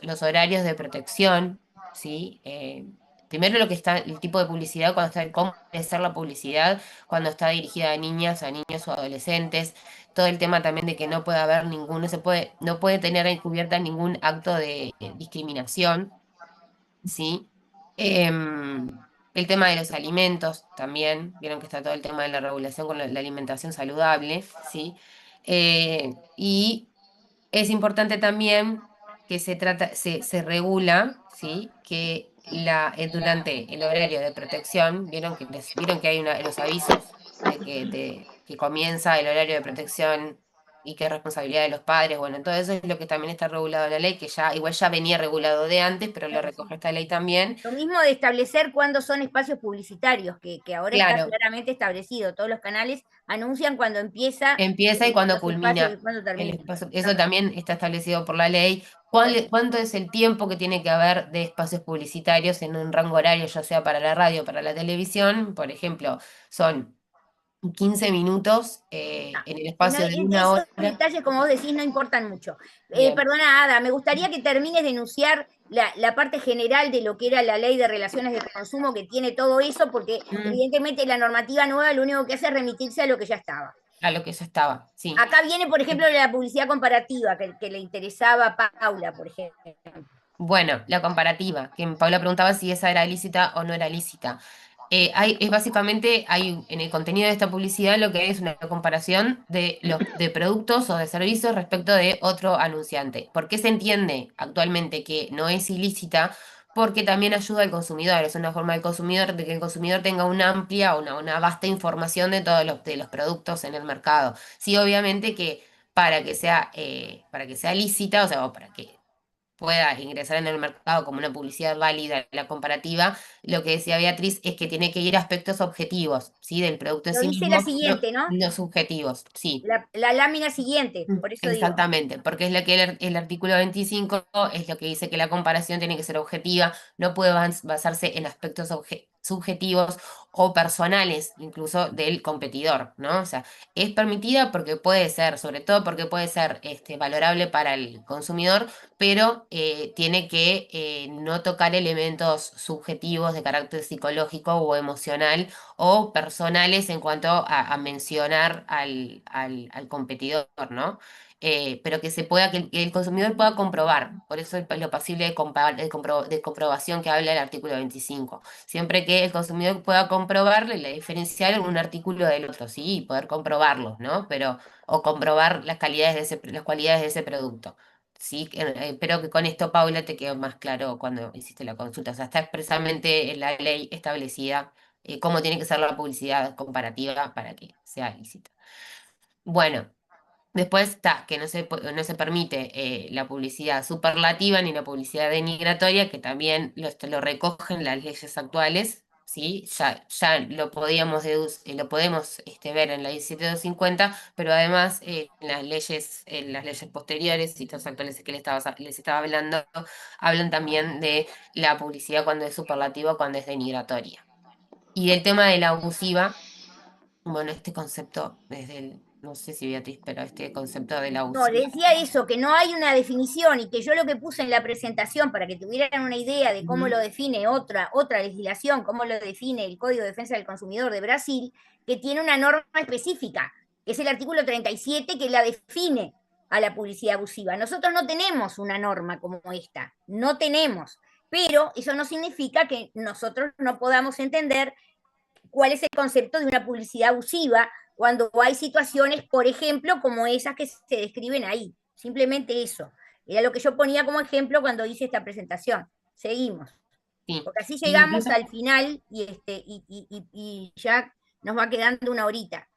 los horarios de protección, ¿sí? primero lo que está, el tipo de publicidad, cuando está, cómo debe ser la publicidad, cuando está dirigida a niños o adolescentes, todo el tema también de que no puede haber ningún, no puede tener encubierta ningún acto de discriminación, ¿sí? El tema de los alimentos también, vieron que está todo el tema de la regulación con la alimentación saludable, ¿sí? Y es importante también que se regula, ¿sí? Que durante el horario de protección, vieron que hay los avisos de que comienza el horario de protección y que es responsabilidad de los padres. Bueno, todo eso es lo que también está regulado en la ley, que ya, igual ya venía regulado de antes, pero lo Claro, recoge sí. esta ley también. Lo mismo de establecer cuándo son espacios publicitarios, que ahora está Claro, claramente establecido. Todos los canales anuncian cuando empieza empieza y cuando los espacios y culmina cuándo el termina. espacio. Eso Exacto. también está establecido por la ley. Bueno, ¿Cuánto es el tiempo que tiene que haber de espacios publicitarios en un rango horario, ya sea para la radio o para la televisión? Por ejemplo, son 15 minutos en el no, espacio de una esos hora. detalles, como vos decís, no importan mucho. Bien. Perdona, Ada, me gustaría que termines de enunciar la parte general de lo que era la ley de relaciones de consumo, que tiene todo eso, porque evidentemente la normativa nueva lo único que hace es remitirse a lo que ya estaba. A lo que ya estaba, sí. Acá viene, por ejemplo, la publicidad comparativa, que le interesaba a Paula, por ejemplo. Bueno, la comparativa, que Paula preguntaba si esa era lícita o no era lícita. Es básicamente, hay en el contenido de esta publicidad lo que es una comparación de productos o de servicios respecto de otro anunciante. ¿Por qué se entiende actualmente que no es ilícita? Porque también ayuda al consumidor, es una forma del consumidor, de que el consumidor tenga una amplia, una vasta información de todos de los productos en el mercado. Sí, obviamente que para que sea lícita, o sea, o para que pueda ingresar en el mercado como una publicidad válida, la comparativa, lo que decía Beatriz es que tiene que ir a aspectos objetivos, ¿sí? Del producto en Lo sí dice la mismo, no, siguiente, ¿no? no subjetivos, sí. La lámina siguiente, por eso digo. Exactamente, porque es lo que el artículo 25 es lo que dice que la comparación tiene que ser objetiva, no puede basarse en aspectos subjetivos o personales, incluso del competidor, ¿no? O sea, es permitida porque puede ser, sobre todo porque puede ser valorable para el consumidor, pero tiene que no tocar elementos subjetivos de carácter psicológico o emocional o personales en cuanto a mencionar al competidor, ¿no? Pero que se pueda, que el consumidor pueda comprobar. Por eso lo pasible de comprobación que habla el artículo 25. Siempre que el consumidor pueda comprobarle la diferenciar un artículo del otro, sí, y poder comprobarlo, ¿no? O comprobar las cualidades de ese producto. Sí, espero que con esto, Paula, te quedó más claro cuando hiciste la consulta. O sea, está expresamente en la ley establecida cómo tiene que ser la publicidad comparativa para que sea lícita. Bueno. Después está que no se permite la publicidad superlativa ni la publicidad denigratoria, que también lo recogen las leyes actuales, ¿sí? Ya lo podemos ver en la 17250, pero además en las leyes posteriores y las actuales que les estaba hablando, hablan también de la publicidad cuando es superlativa o cuando es denigratoria. Y del tema de la abusiva. Bueno, este concepto, no sé si Beatriz, pero este concepto de la No, le abusiva. decía eso, que no hay una definición y que yo lo que puse en la presentación para que tuvieran una idea de cómo lo define otra legislación, cómo lo define el Código de Defensa del Consumidor de Brasil, que tiene una norma específica, que es el artículo 37 que la define a la publicidad abusiva. Nosotros no tenemos una norma como esta, no tenemos, pero eso no significa que nosotros no podamos entender cuál es el concepto de una publicidad abusiva cuando hay situaciones, por ejemplo, como esas que se describen ahí. Simplemente eso. Era lo que yo ponía como ejemplo cuando hice esta presentación. Seguimos. Sí. Porque así Y llegamos incluso al final y ya nos va quedando una horita.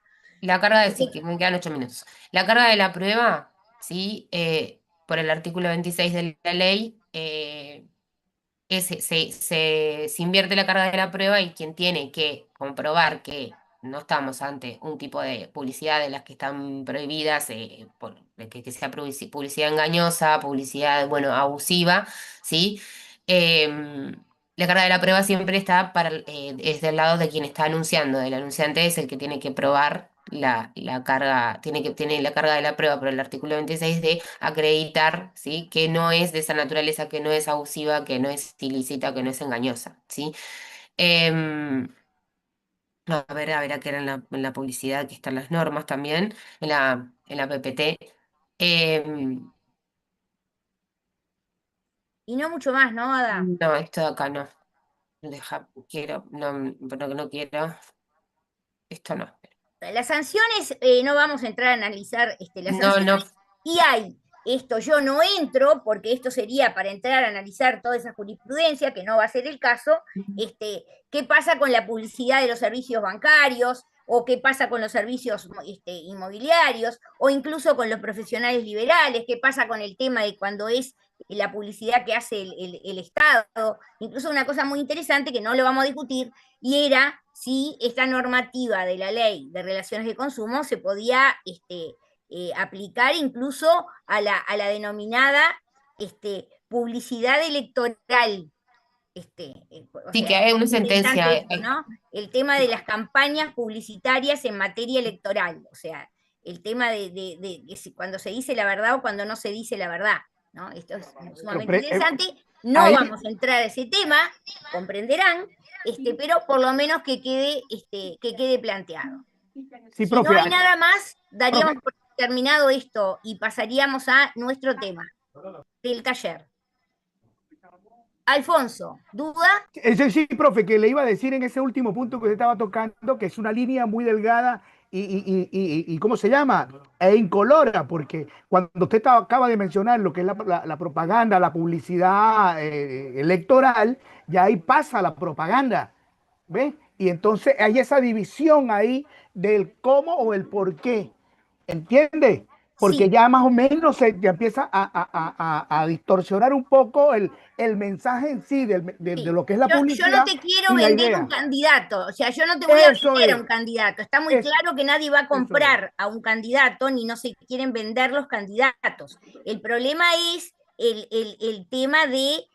la carga sí, que me quedan 8 minutos. La carga de la prueba, sí, por el artículo 26 de la ley, se invierte la carga de la prueba y quien tiene que comprobar que no estamos ante un tipo de publicidad de las que están prohibidas, de que sea publicidad engañosa, publicidad, bueno, abusiva, ¿sí? La carga de la prueba siempre está es del lado de quien está anunciando, el anunciante es el que tiene que probar la carga, tiene la carga de la prueba por el artículo 26 de acreditar, ¿sí? Que no es de esa naturaleza, que no es abusiva, que no es ilícita, que no es engañosa, ¿sí? Em, a ver, acá era en la publicidad que están las normas también, en la PPT. Em, Y no mucho más, ¿no, Ada? no, esto de acá no. No quiero. Esto no. Las sanciones, no vamos a entrar a analizar las No, no. sanciones, y hay esto, yo no entro, porque esto sería para entrar a analizar toda esa jurisprudencia, que no va a ser el caso, qué pasa con la publicidad de los servicios bancarios, o qué pasa con los servicios inmobiliarios, o incluso con los profesionales liberales, qué pasa con el tema de cuando es la publicidad que hace el Estado, incluso una cosa muy interesante que no lo vamos a discutir, y era si esta normativa de la ley de relaciones de consumo se podía aplicar incluso a la denominada publicidad electoral. O Sí, sea, que hay una interesante sentencia. esto, ¿no? El tema de las campañas publicitarias en materia electoral, o sea, el tema de cuando se dice la verdad o cuando no se dice la verdad, ¿no? Esto es sumamente interesante. No ahí- vamos a entrar a ese tema, comprenderán, pero por lo menos que quede planteado. Sí, Si no profe, hay nada más, daríamos profe, por terminado esto y pasaríamos a nuestro tema del taller. Alfonso, ¿duda? Sí, profe, que le iba a decir en ese último punto que usted estaba tocando, que es una línea muy delgada y ¿cómo se llama? E incolora, porque cuando usted acaba de mencionar lo que es la propaganda, la publicidad electoral, ya ahí pasa la propaganda, ¿ves? Y entonces hay esa división ahí del cómo o el por qué, ¿entiende? Porque Sí, ya más o menos ya empieza a distorsionar un poco el mensaje en sí de sí. lo que es la Yo no publicidad te quiero y la vender un idea. candidato, o sea, yo no te voy a Eso vender a es, un candidato. Está muy eso, claro que nadie va a eso es. comprar a un candidato ni no se quieren vender los candidatos. El problema es el tema de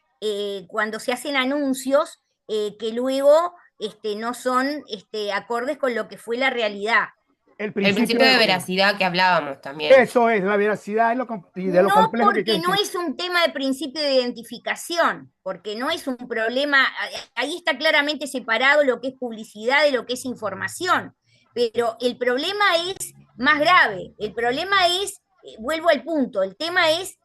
cuando se hacen anuncios que luego no son acordes con lo que fue la realidad. El El principio principio de de... veracidad que hablábamos también. Eso es, la veracidad y de lo No complejo que porque quiere no decir. es un tema de principio de identificación, porque no es un problema, ahí está claramente separado lo que es publicidad de lo que es información, pero el problema es más grave, el problema es, vuelvo al punto, el tema es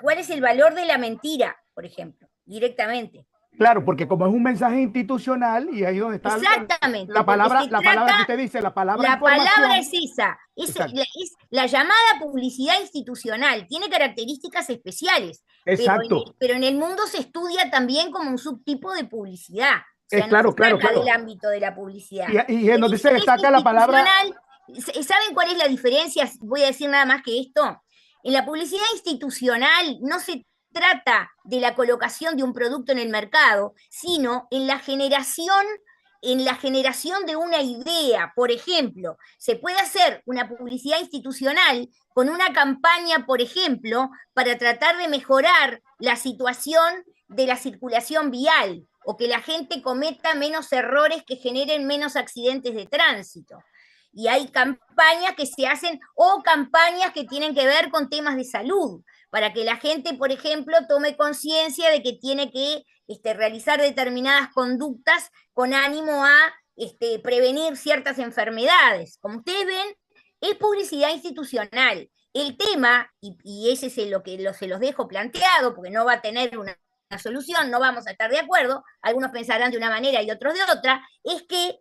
cuál es el valor de la mentira, por ejemplo, directamente. Claro, porque como es un mensaje institucional y ahí donde está Exactamente, la porque palabra, se la trata, palabra que usted dice, la palabra la palabra información. es esa, Exacto, es la llamada publicidad institucional, tiene características especiales, exacto. pero en el mundo se estudia también como un subtipo de publicidad, o sea, no se Claro, claro, saca del claro. ámbito de la publicidad. Y en donde se Es destaca la palabra, institucional, ¿saben cuál es la diferencia? Voy a decir nada más que esto. En la publicidad institucional no se trata de la colocación de un producto en el mercado, sino en la generación de una idea. Por ejemplo, se puede hacer una publicidad institucional con una campaña, por ejemplo, para tratar de mejorar la situación de la circulación vial o que la gente cometa menos errores que generen menos accidentes de tránsito. Y hay campañas que se hacen o campañas que tienen que ver con temas de salud, para que la gente, por ejemplo, tome conciencia de que tiene que realizar determinadas conductas con ánimo a prevenir ciertas enfermedades. Como ustedes ven, es publicidad institucional. El tema, y ese es lo que se los dejo planteado, porque no va a tener una solución, no vamos a estar de acuerdo, algunos pensarán de una manera y otros de otra, es que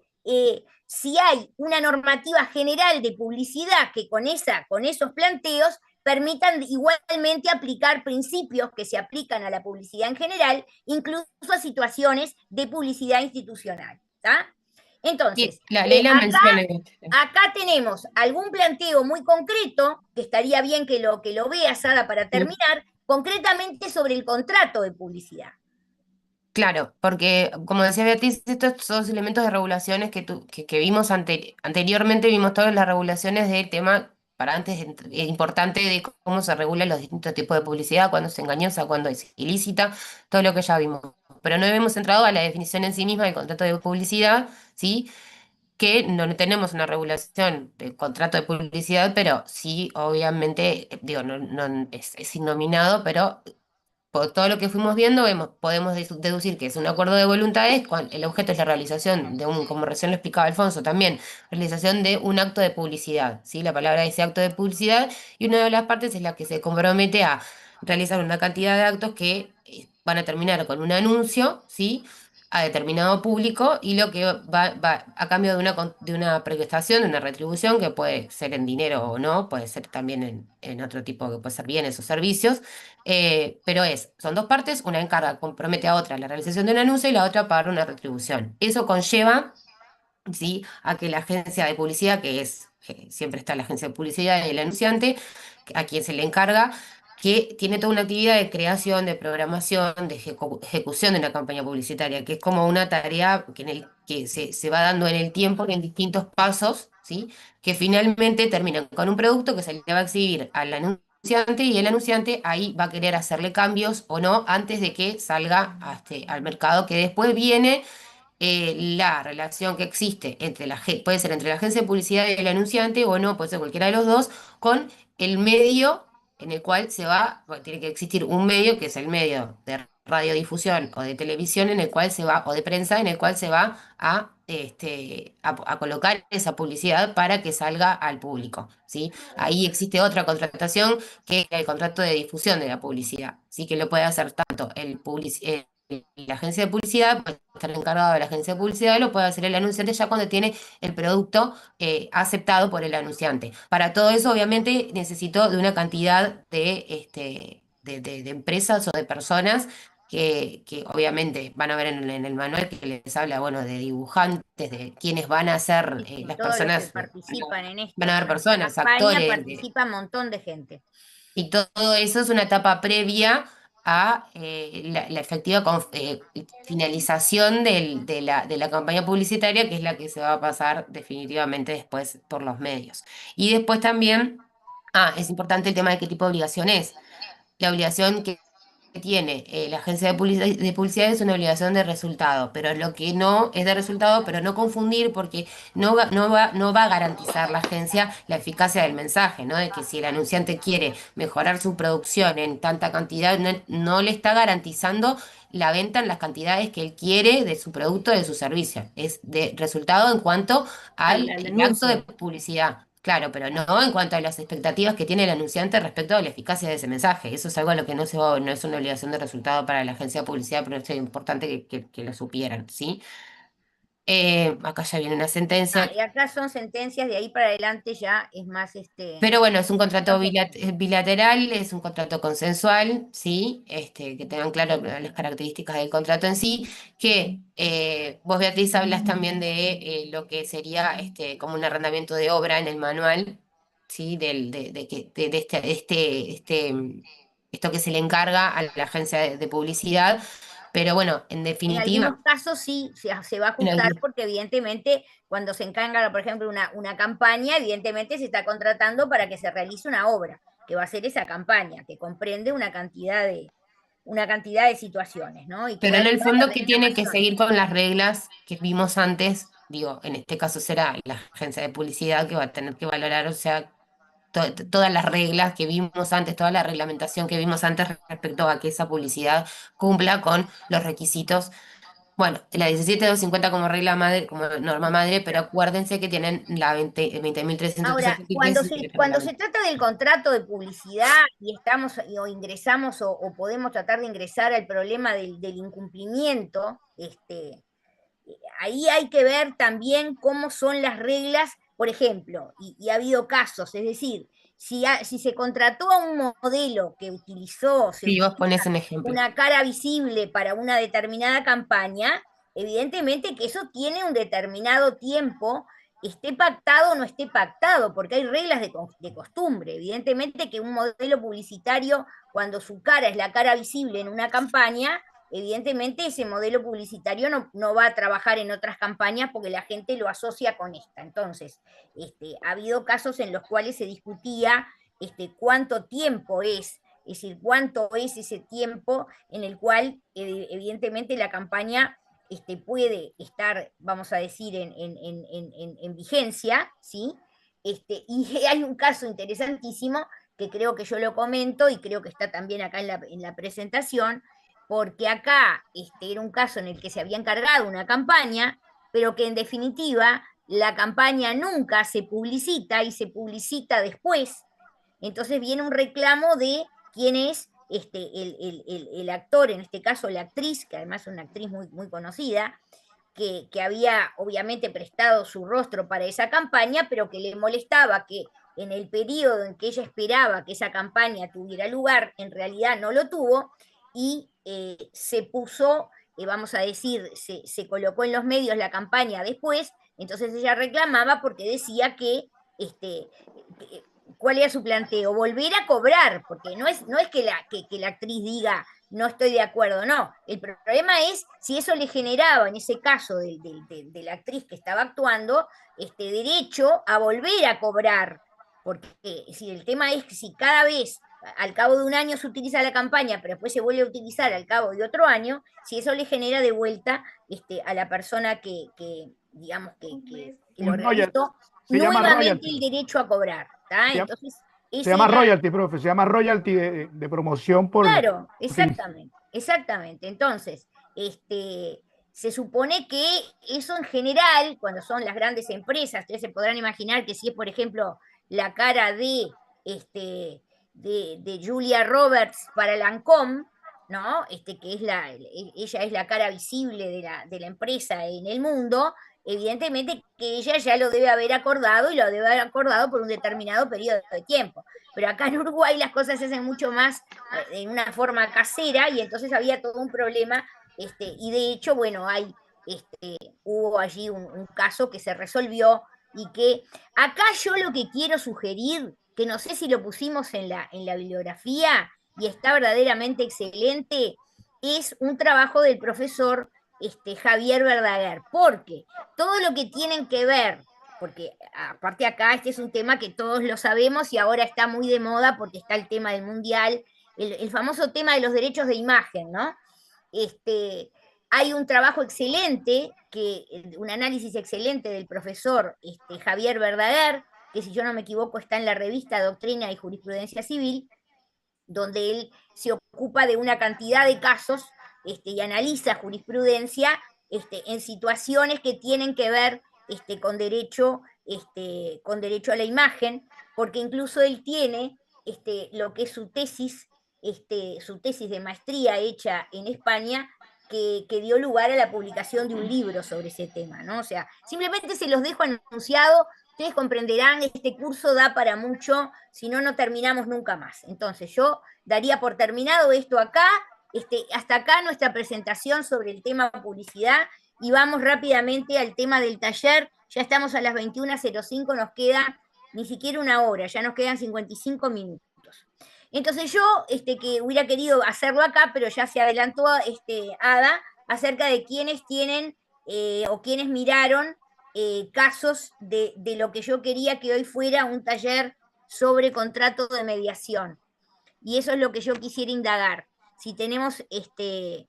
si hay una normativa general de publicidad que con esos planteos permitan igualmente aplicar principios que se aplican a la publicidad en general, incluso a situaciones de publicidad institucional. ¿Tá? Entonces, Sí, la ley lo menciona. acá tenemos algún planteo muy concreto, que estaría bien que lo vea, Sada, para terminar, concretamente sobre el contrato de publicidad. Claro, porque como decía Beatriz, estos son elementos de regulaciones que vimos anteriormente, vimos todas las regulaciones del tema, para antes es importante de cómo se regulan los distintos tipos de publicidad, cuándo es engañosa, cuándo es ilícita, todo lo que ya vimos. Pero no hemos entrado a la definición en sí misma del contrato de publicidad, ¿sí? que no tenemos una regulación del contrato de publicidad, pero sí, obviamente, digo, es innominado, pero por todo lo que fuimos viendo, podemos deducir que es un acuerdo de voluntades, el objeto es la realización de como recién lo explicaba Alfonso también, realización de un acto de publicidad, ¿sí? La palabra dice acto de publicidad, y una de las partes es la que se compromete a realizar una cantidad de actos que van a terminar con un anuncio, ¿sí? A determinado público, y lo que va a cambio de una prestación, de una retribución, que puede ser en dinero o no, puede ser también en otro tipo, que puede ser bienes o servicios, pero son dos partes, una encarga, compromete a otra la realización de un anuncio y la otra pagar una retribución. Eso conlleva, ¿sí? A que la agencia de publicidad, siempre está la agencia de publicidad y el anunciante, a quien se le encarga, que tiene toda una actividad de creación, de programación, de ejecución de una campaña publicitaria, que es como una tarea que se va dando en el tiempo en distintos pasos, ¿sí? Que finalmente terminan con un producto que se le va a exhibir al anunciante, y el anunciante ahí va a querer hacerle cambios o no antes de que salga al mercado, que después viene la relación que existe puede ser entre la agencia de publicidad y el anunciante, o no, puede ser cualquiera de los dos, con el medio en el cual bueno, tiene que existir un medio, que es el medio de radiodifusión o de televisión, en el cual o de prensa, en el cual se va a colocar esa publicidad para que salga al público, ¿sí? Ahí existe otra contratación, que es el contrato de difusión de la publicidad, ¿sí? Que lo puede hacer tanto la agencia de publicidad, puede estar encargado de la agencia de publicidad, lo puede hacer el anunciante ya cuando tiene el producto aceptado por el anunciante. Para todo eso, obviamente, necesito de una cantidad de empresas o de personas que obviamente van a ver en el manual, que les habla, bueno, de dibujantes, de quienes van a ser Y las todos los que personas, participan en van a esta haber personas, campaña actores, participa un montón de gente. y todo eso es una etapa previa a la efectiva finalización de la campaña publicitaria, que es la que se va a pasar definitivamente después por los medios. Y después también, es importante el tema de qué tipo de obligación es. La obligación que tiene la agencia de publicidad es una obligación de resultado, pero lo que no es de resultado, pero no confundir, porque no va a garantizar la agencia la eficacia del mensaje, ¿no? De que si el anunciante quiere mejorar su producción en tanta cantidad, no le está garantizando la venta en las cantidades que él quiere de su producto, de su servicio. Es de resultado en cuanto Al al acto de anuncio. publicidad. Claro, pero no en cuanto a las expectativas que tiene el anunciante respecto a la eficacia de ese mensaje. Eso es algo a lo que no es una obligación de resultado para la agencia de publicidad, pero es importante que lo supieran, ¿sí? Acá ya viene una sentencia. Y acá son sentencias, de ahí para adelante ya es más Pero bueno, es un contrato entonces, bilateral, es un contrato consensual, ¿sí? Que tengan claro las características del contrato en sí, que vos, Beatriz, hablas también de lo que sería como un arrendamiento de obra en el manual, ¿sí? Esto que se le encarga a la agencia de publicidad, pero bueno, en en algunos definitiva, casos sí se va a en ajustar, porque evidentemente cuando se encarga, por ejemplo, una campaña, evidentemente se está contratando para que se realice una obra, que va a ser esa campaña, que comprende una cantidad de situaciones, ¿no? Y que pero va a en el llevar a fondo la que tiene que reclamación. seguir con las reglas que vimos antes, digo, en este caso será la agencia de publicidad que va a tener que valorar, o sea, todas las reglas que vimos antes, toda la reglamentación que vimos antes respecto a que esa publicidad cumpla con los requisitos. Bueno, la 17250 como regla madre, como norma madre, pero acuérdense que tienen la 20.363 Ahora, cuando del cuando se reglamento. trata del contrato de publicidad y estamos o ingresamos o podemos tratar de ingresar al problema del incumplimiento, ahí hay que ver también cómo son las reglas, por ejemplo, y ha habido casos, es decir, si se contrató a un modelo que se Sí, vos utiliza ponés un ejemplo. una cara visible para una determinada campaña, evidentemente que eso tiene un determinado tiempo, esté pactado o no esté pactado, porque hay reglas de costumbre. Evidentemente que un modelo publicitario, cuando su cara es la cara visible en una campaña, evidentemente ese modelo publicitario no va a trabajar en otras campañas porque la gente lo asocia con esta. Entonces, ha habido casos en los cuales se discutía cuánto tiempo es decir, cuánto es ese tiempo en el cual evidentemente la campaña puede estar, vamos a decir, en vigencia, ¿sí? Y hay un caso interesantísimo que creo que yo lo comento y creo que está también acá en la presentación, porque acá era un caso en el que se había encargado una campaña, pero que en definitiva la campaña nunca se publicita y se publicita después. Entonces viene un reclamo de quién es el actor, en este caso la actriz, que además es una actriz muy, muy conocida, que había obviamente prestado su rostro para esa campaña, pero que le molestaba que en el periodo en que ella esperaba que esa campaña tuviera lugar, en realidad no lo tuvo, y se puso, vamos a decir, se colocó en los medios la campaña después, entonces ella reclamaba porque decía que ¿cuál era su planteo? Volver a cobrar, porque no es que la actriz diga no estoy de acuerdo, no. El problema es si eso le generaba, en ese caso de la actriz que estaba actuando, derecho a volver a cobrar. Porque si el tema es que si cada vez, al cabo de un año se utiliza la campaña, pero después se vuelve a utilizar al cabo de otro año, si eso le genera de vuelta a la persona que digamos, que lo realizó, se llama nuevamente royalty. el derecho a cobrar. Entonces, Se llama royalty, profe, se llama royalty de promoción por... Claro, exactamente, exactamente. Entonces, se supone que eso en general, cuando son las grandes empresas, ustedes se podrán imaginar que si es, por ejemplo, la cara de Julia Roberts para Lancôme, ¿no? Que es ella es la cara visible de la empresa en el mundo, evidentemente que ella ya lo debe haber acordado y lo debe haber acordado por un determinado periodo de tiempo. Pero acá en Uruguay las cosas se hacen mucho más en una forma casera y entonces había todo un problema y de hecho, bueno, hubo allí un caso que se resolvió y que acá yo lo que quiero sugerir, que no sé si lo pusimos en la bibliografía y está verdaderamente excelente, es un trabajo del profesor Javier Verdaguer, porque todo lo que tienen que ver, porque aparte acá es un tema que todos lo sabemos y ahora está muy de moda porque está el tema del mundial, el famoso tema de los derechos de imagen, ¿no? Hay un trabajo excelente, un análisis excelente del profesor Javier Verdaguer, que si yo no me equivoco está en la revista Doctrina y Jurisprudencia Civil, donde él se ocupa de una cantidad de casos y analiza jurisprudencia en situaciones que tienen que ver con derecho a la imagen, porque incluso él tiene lo que es su tesis de maestría hecha en España, que dio lugar a la publicación de un libro sobre ese tema, ¿no? O sea, simplemente se los dejo anunciado, ustedes comprenderán, este curso da para mucho, si no, no terminamos nunca más. Entonces yo daría por terminado esto acá, hasta acá nuestra presentación sobre el tema publicidad, y vamos rápidamente al tema del taller. Ya estamos a las 21:05, nos queda ni siquiera una hora, ya nos quedan 55 minutos. Entonces yo, que hubiera querido hacerlo acá, pero ya se adelantó Ada, acerca de quienes tienen o quienes miraron casos de lo que yo quería que hoy fuera un taller sobre contrato de mediación. Y eso es lo que yo quisiera indagar. Si tenemos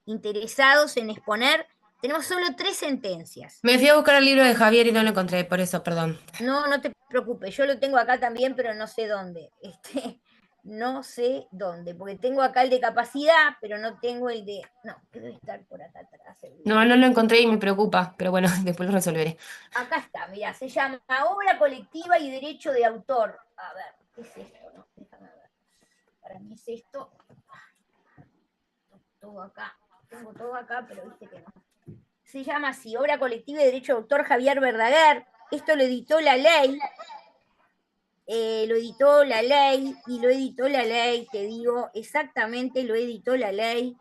interesados en exponer, tenemos solo 3 sentencias. Me fui a buscar el libro de Javier y no lo encontré, por eso, perdón. No, no te preocupes, yo lo tengo acá también, pero no sé dónde. No sé dónde, porque tengo acá el de capacidad, pero no tengo el de... No, debe estar por acá atrás. No lo encontré y me preocupa, pero bueno, después lo resolveré. Acá está, mirá, se llama Obra Colectiva y Derecho de Autor. A ver, ¿qué es esto? No, déjame ver. Para mí es esto. Todo acá, tengo todo acá, pero viste que no. Se llama así, Obra Colectiva y Derecho de Autor, Javier Verdaguer. Esto lo editó la ley. Y lo editó la ley, te digo, exactamente lo editó la ley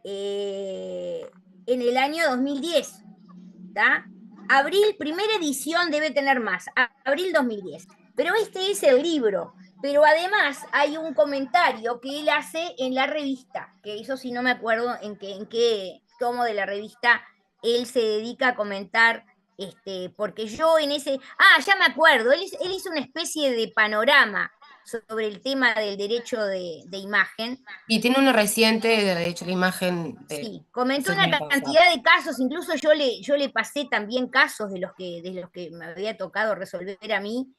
en el año 2010, ¿tá? Abril, primera edición debe tener más, abril 2010, pero este es el libro, pero además hay un comentario que él hace en la revista, que eso sí no me acuerdo en qué tomo de la revista él se dedica a comentar. Porque yo en ese... ya me acuerdo, él hizo una especie de panorama sobre el tema del derecho de imagen. Y tiene uno reciente, de hecho, la imagen de... Sí, comentó ese una me pasa. cantidad de casos, incluso yo le pasé también casos de los que me había tocado resolver a mí,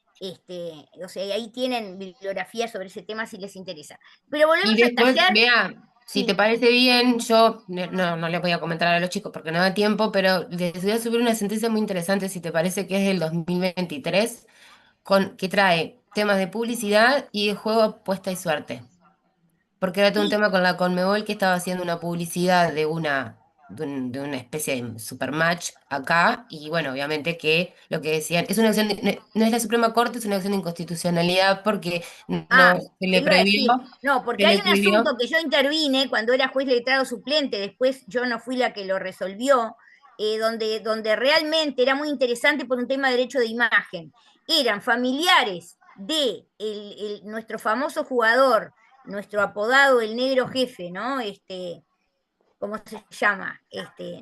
o sea, y ahí tienen bibliografía sobre ese tema si les interesa. Pero Y volvemos al después, taller. vea, si te Sí. parece bien, yo no les voy a comentar a los chicos porque no da tiempo, pero les voy a subir una sentencia muy interesante, si te parece, que es del 2023, que trae temas de publicidad y de juego, apuesta y suerte. Porque era todo un Sí, tema con la Conmebol que estaba haciendo una publicidad de una especie de supermatch acá, y bueno, obviamente que lo que decían, es una acción, no es la Suprema Corte, es una acción de inconstitucionalidad porque no se te le iba a decir, prohibió, no, se porque hay le un prohibió. asunto que yo intervine cuando era juez letrado suplente, después yo no fui la que lo resolvió, donde realmente era muy interesante por un tema de derecho de imagen. Eran familiares de nuestro famoso jugador, nuestro apodado el negro jefe, ¿no? ¿Cómo se llama?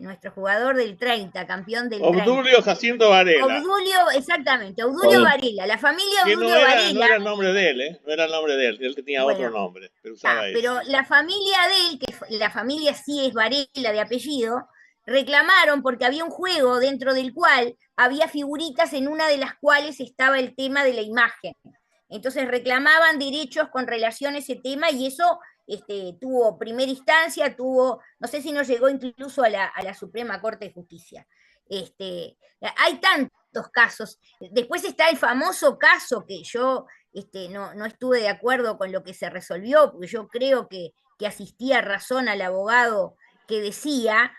Nuestro jugador del 30, campeón del 30. Obdulio Jacinto Varela, Obdulio, exactamente, Obdulio Varela, la familia que no Obdulio era, no Varela. era el nombre de él, ¿eh? No era el nombre de él, él tenía otro Bueno, nombre, pero usaba ese. pero la familia de él, la familia sí es Varela de apellido, reclamaron porque había un juego dentro del cual había figuritas en una de las cuales estaba el tema de la imagen. Entonces reclamaban derechos con relación a ese tema y eso tuvo primera instancia, no sé si no llegó incluso a la Suprema Corte de Justicia. Hay tantos casos. Después está el famoso caso que yo no estuve de acuerdo con lo que se resolvió, porque yo creo que asistía razón al abogado que decía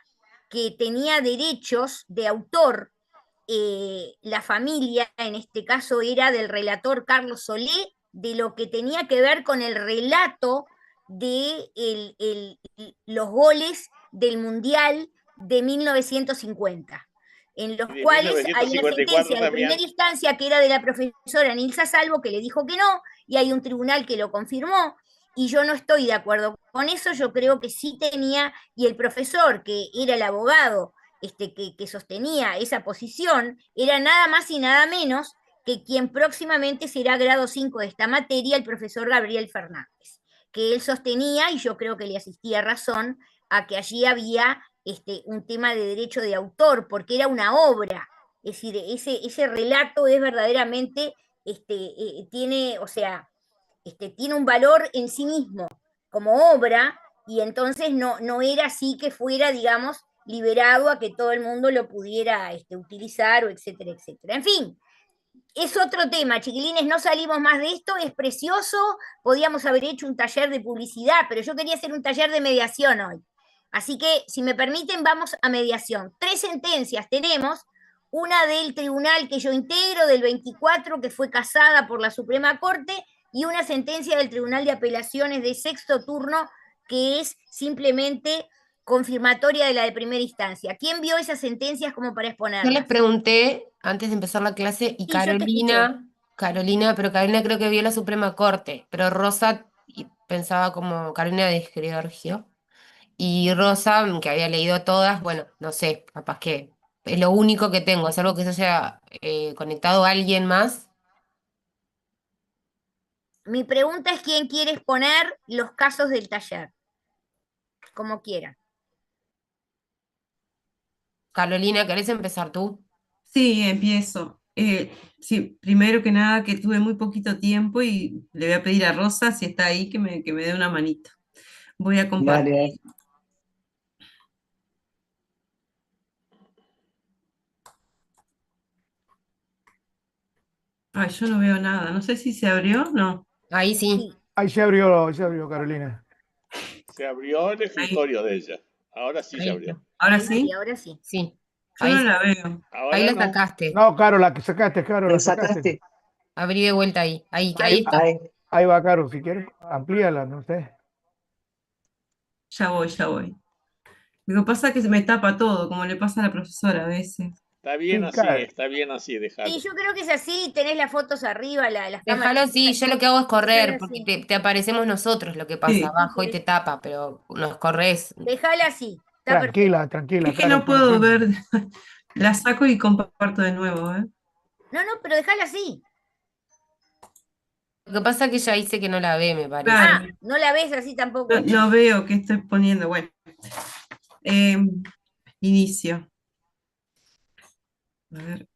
que tenía derechos de autor. La familia, en este caso, era del relator Carlos Solé, de lo que tenía que ver con el relato de los goles del Mundial de 1950, en los de cuales hay una 1954 sentencia de también. primera instancia que era de la profesora Nilsa Salvo, que le dijo que no, y hay un tribunal que lo confirmó, y yo no estoy de acuerdo con eso. Yo creo que sí tenía, y el profesor, que era el abogado que sostenía esa posición, era nada más y nada menos que quien próximamente será grado 5 de esta materia, el profesor Gabriel Fernández, que él sostenía, y yo creo que le asistía razón, a que allí había un tema de derecho de autor, porque era una obra. Es decir, ese relato es verdaderamente, tiene, o sea, tiene un valor en sí mismo como obra, y entonces no era así que fuera, digamos, liberado a que todo el mundo lo pudiera utilizar, o etcétera, etcétera. En fin, es otro tema, chiquilines, no salimos más de esto, es precioso, podíamos haber hecho un taller de publicidad, pero yo quería hacer un taller de mediación hoy. Así que, si me permiten, vamos a mediación. 3 sentencias tenemos, una del tribunal que yo integro, del 24, que fue casada por la Suprema Corte, y una sentencia del Tribunal de Apelaciones de sexto turno, que es simplemente confirmatoria de la de primera instancia. ¿Quién vio esas sentencias como para Yo les exponerlas? pregunté antes de empezar la clase y Sí, yo te escuché. Pero Carolina creo que vio la Suprema Corte, pero Rosa pensaba como Carolina de Giorgio, y Rosa, que había leído todas, bueno, no sé, capaz que es lo único que tengo, es algo que se haya conectado a alguien más. Mi pregunta es quién quiere exponer los casos del taller, como quiera. Carolina, ¿querés empezar tú? Sí, empiezo. Sí, primero que nada que tuve muy poquito tiempo y le voy a pedir a Rosa, si está ahí, que me dé una manito. Voy a compartir. Dale, dale. Ay, yo no veo nada. No sé si se abrió. No. Ahí sí. Sí, Ahí se abrió, Carolina. Se abrió el Ahí, escritorio de ella. Ahora sí se Ahí abrió. está. ahora sí, sí. ahora sí. Sí. Yo Ahí, no la veo. ahí Ahora la no. sacaste. No, Caro, la que sacaste, Caro, ¿Lo la sacaste. sacaste? Abrí de vuelta ahí. Ahí está. Ahí. Ahí va, Caro, si quieres, amplíala, no sé. Ya voy, ya voy. Lo que pasa es que se me tapa todo, como le pasa a la profesora a veces. Sí, Caro. Está bien así, Y dejalo. yo creo que es así, tenés las fotos arriba, las cámaras. Déjalo así, yo lo que hago es correr, Déjala porque así. te aparecemos nosotros lo que pasa Sí. abajo y te tapa, pero nos corres. Déjala así, está perfecto. Tranquila, tranquila, Es que Caro, no puedo tranquila. ver. La saco y comparto de nuevo, ¿eh? No, pero déjala así. que pasa es que ella dice que no la ve, me parece. Claro, Ah, no la ves así tampoco. no veo qué estoy poniendo. Bueno, inicio. A ver.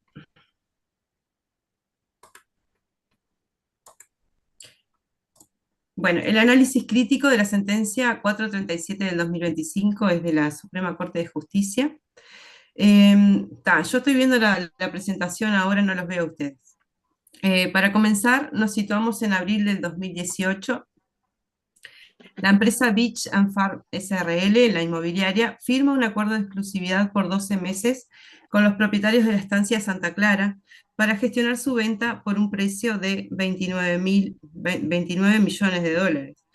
Bueno, el análisis crítico de la sentencia 437 del 2025 es de la Suprema Corte de Justicia. Yo estoy viendo la presentación ahora, no los veo a ustedes. Para comenzar, nos situamos en abril del 2018. La empresa Beach and Farm SRL, la inmobiliaria, firma un acuerdo de exclusividad por 12 meses con los propietarios de la estancia Santa Clara para gestionar su venta por un precio de 29 millones de dólares.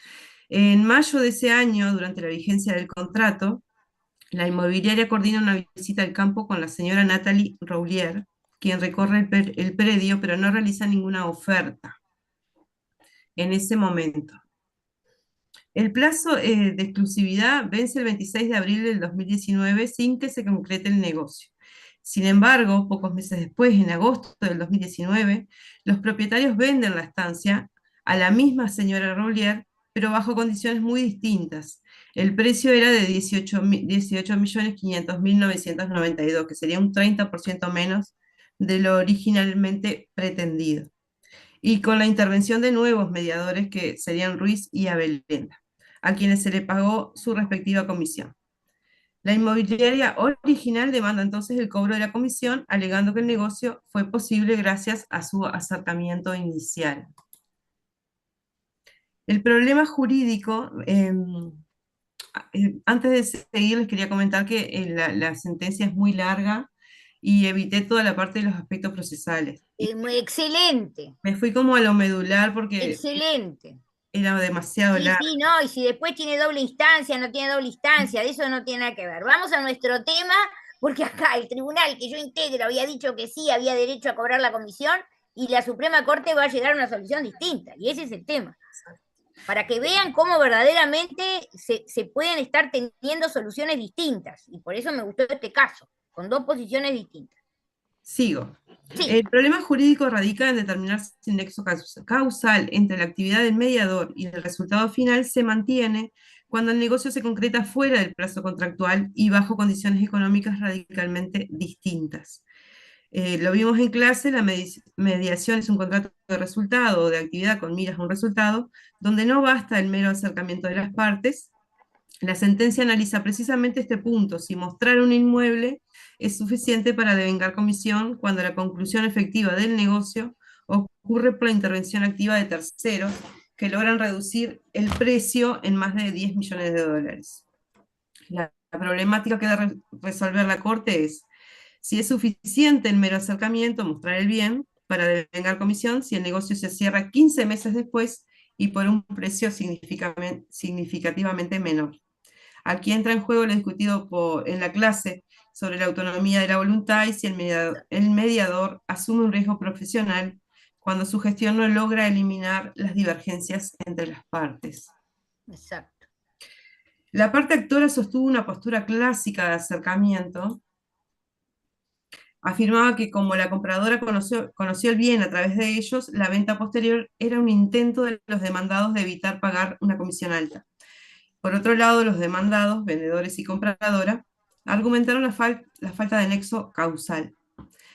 En mayo de ese año, durante la vigencia del contrato, la inmobiliaria coordina una visita al campo con la señora Natalie Roulier, quien recorre el predio, pero no realiza ninguna oferta en ese momento. El plazo de exclusividad vence el 26 de abril del 2019 sin que se concrete el negocio. Sin embargo, pocos meses después, en agosto del 2019, los propietarios venden la estancia a la misma señora Roulier, pero bajo condiciones muy distintas. El precio era de 18.500.992, que sería un 30% menos de lo originalmente pretendido, y con la intervención de nuevos mediadores que serían Ruiz y Abelenda, a quienes se le pagó su respectiva comisión. La inmobiliaria original demanda entonces el cobro de la comisión, alegando que el negocio fue posible gracias a su acercamiento inicial. El problema jurídico, antes de seguir les quería comentar que la sentencia es muy larga y evité toda la parte de los aspectos procesales. Excelente, Me fui como a lo medular porque excelente. era demasiado Sí, largo. sí, no, y si después tiene doble instancia, no tiene doble instancia, de eso no tiene nada que ver. Vamos a nuestro tema, porque acá el tribunal que yo integro había dicho que sí, había derecho a cobrar la comisión, y la Suprema Corte va a llegar a una solución distinta, y ese es el tema. Para que vean cómo verdaderamente se pueden estar teniendo soluciones distintas, y por eso me gustó este caso, con dos posiciones distintas. Sigo. Sí. El problema jurídico radica en determinar si el nexo causal entre la actividad del mediador y el resultado final se mantiene cuando el negocio se concreta fuera del plazo contractual y bajo condiciones económicas radicalmente distintas. Lo vimos en clase, la mediación es un contrato de resultado o de actividad con miras a un resultado, donde no basta el mero acercamiento de las partes. La sentencia analiza precisamente este punto, si mostrar un inmueble es suficiente para devengar comisión cuando la conclusión efectiva del negocio ocurre por la intervención activa de terceros que logran reducir el precio en más de 10 millones de dólares. La problemática que debe resolver la Corte es si es suficiente el mero acercamiento, mostrar el bien, para devengar comisión si el negocio se cierra 15 meses después y por un precio significativamente menor. Aquí entra en juego lo discutido en la clase sobre la autonomía de la voluntad y si el mediador asume un riesgo profesional cuando su gestión no logra eliminar las divergencias entre las partes. Exacto. La parte actora sostuvo una postura clásica de acercamiento. Afirmaba que como la compradora conoció el bien a través de ellos, la venta posterior era un intento de los demandados de evitar pagar una comisión alta. Por otro lado, los demandados, vendedores y compradora, argumentaron la falta de nexo causal.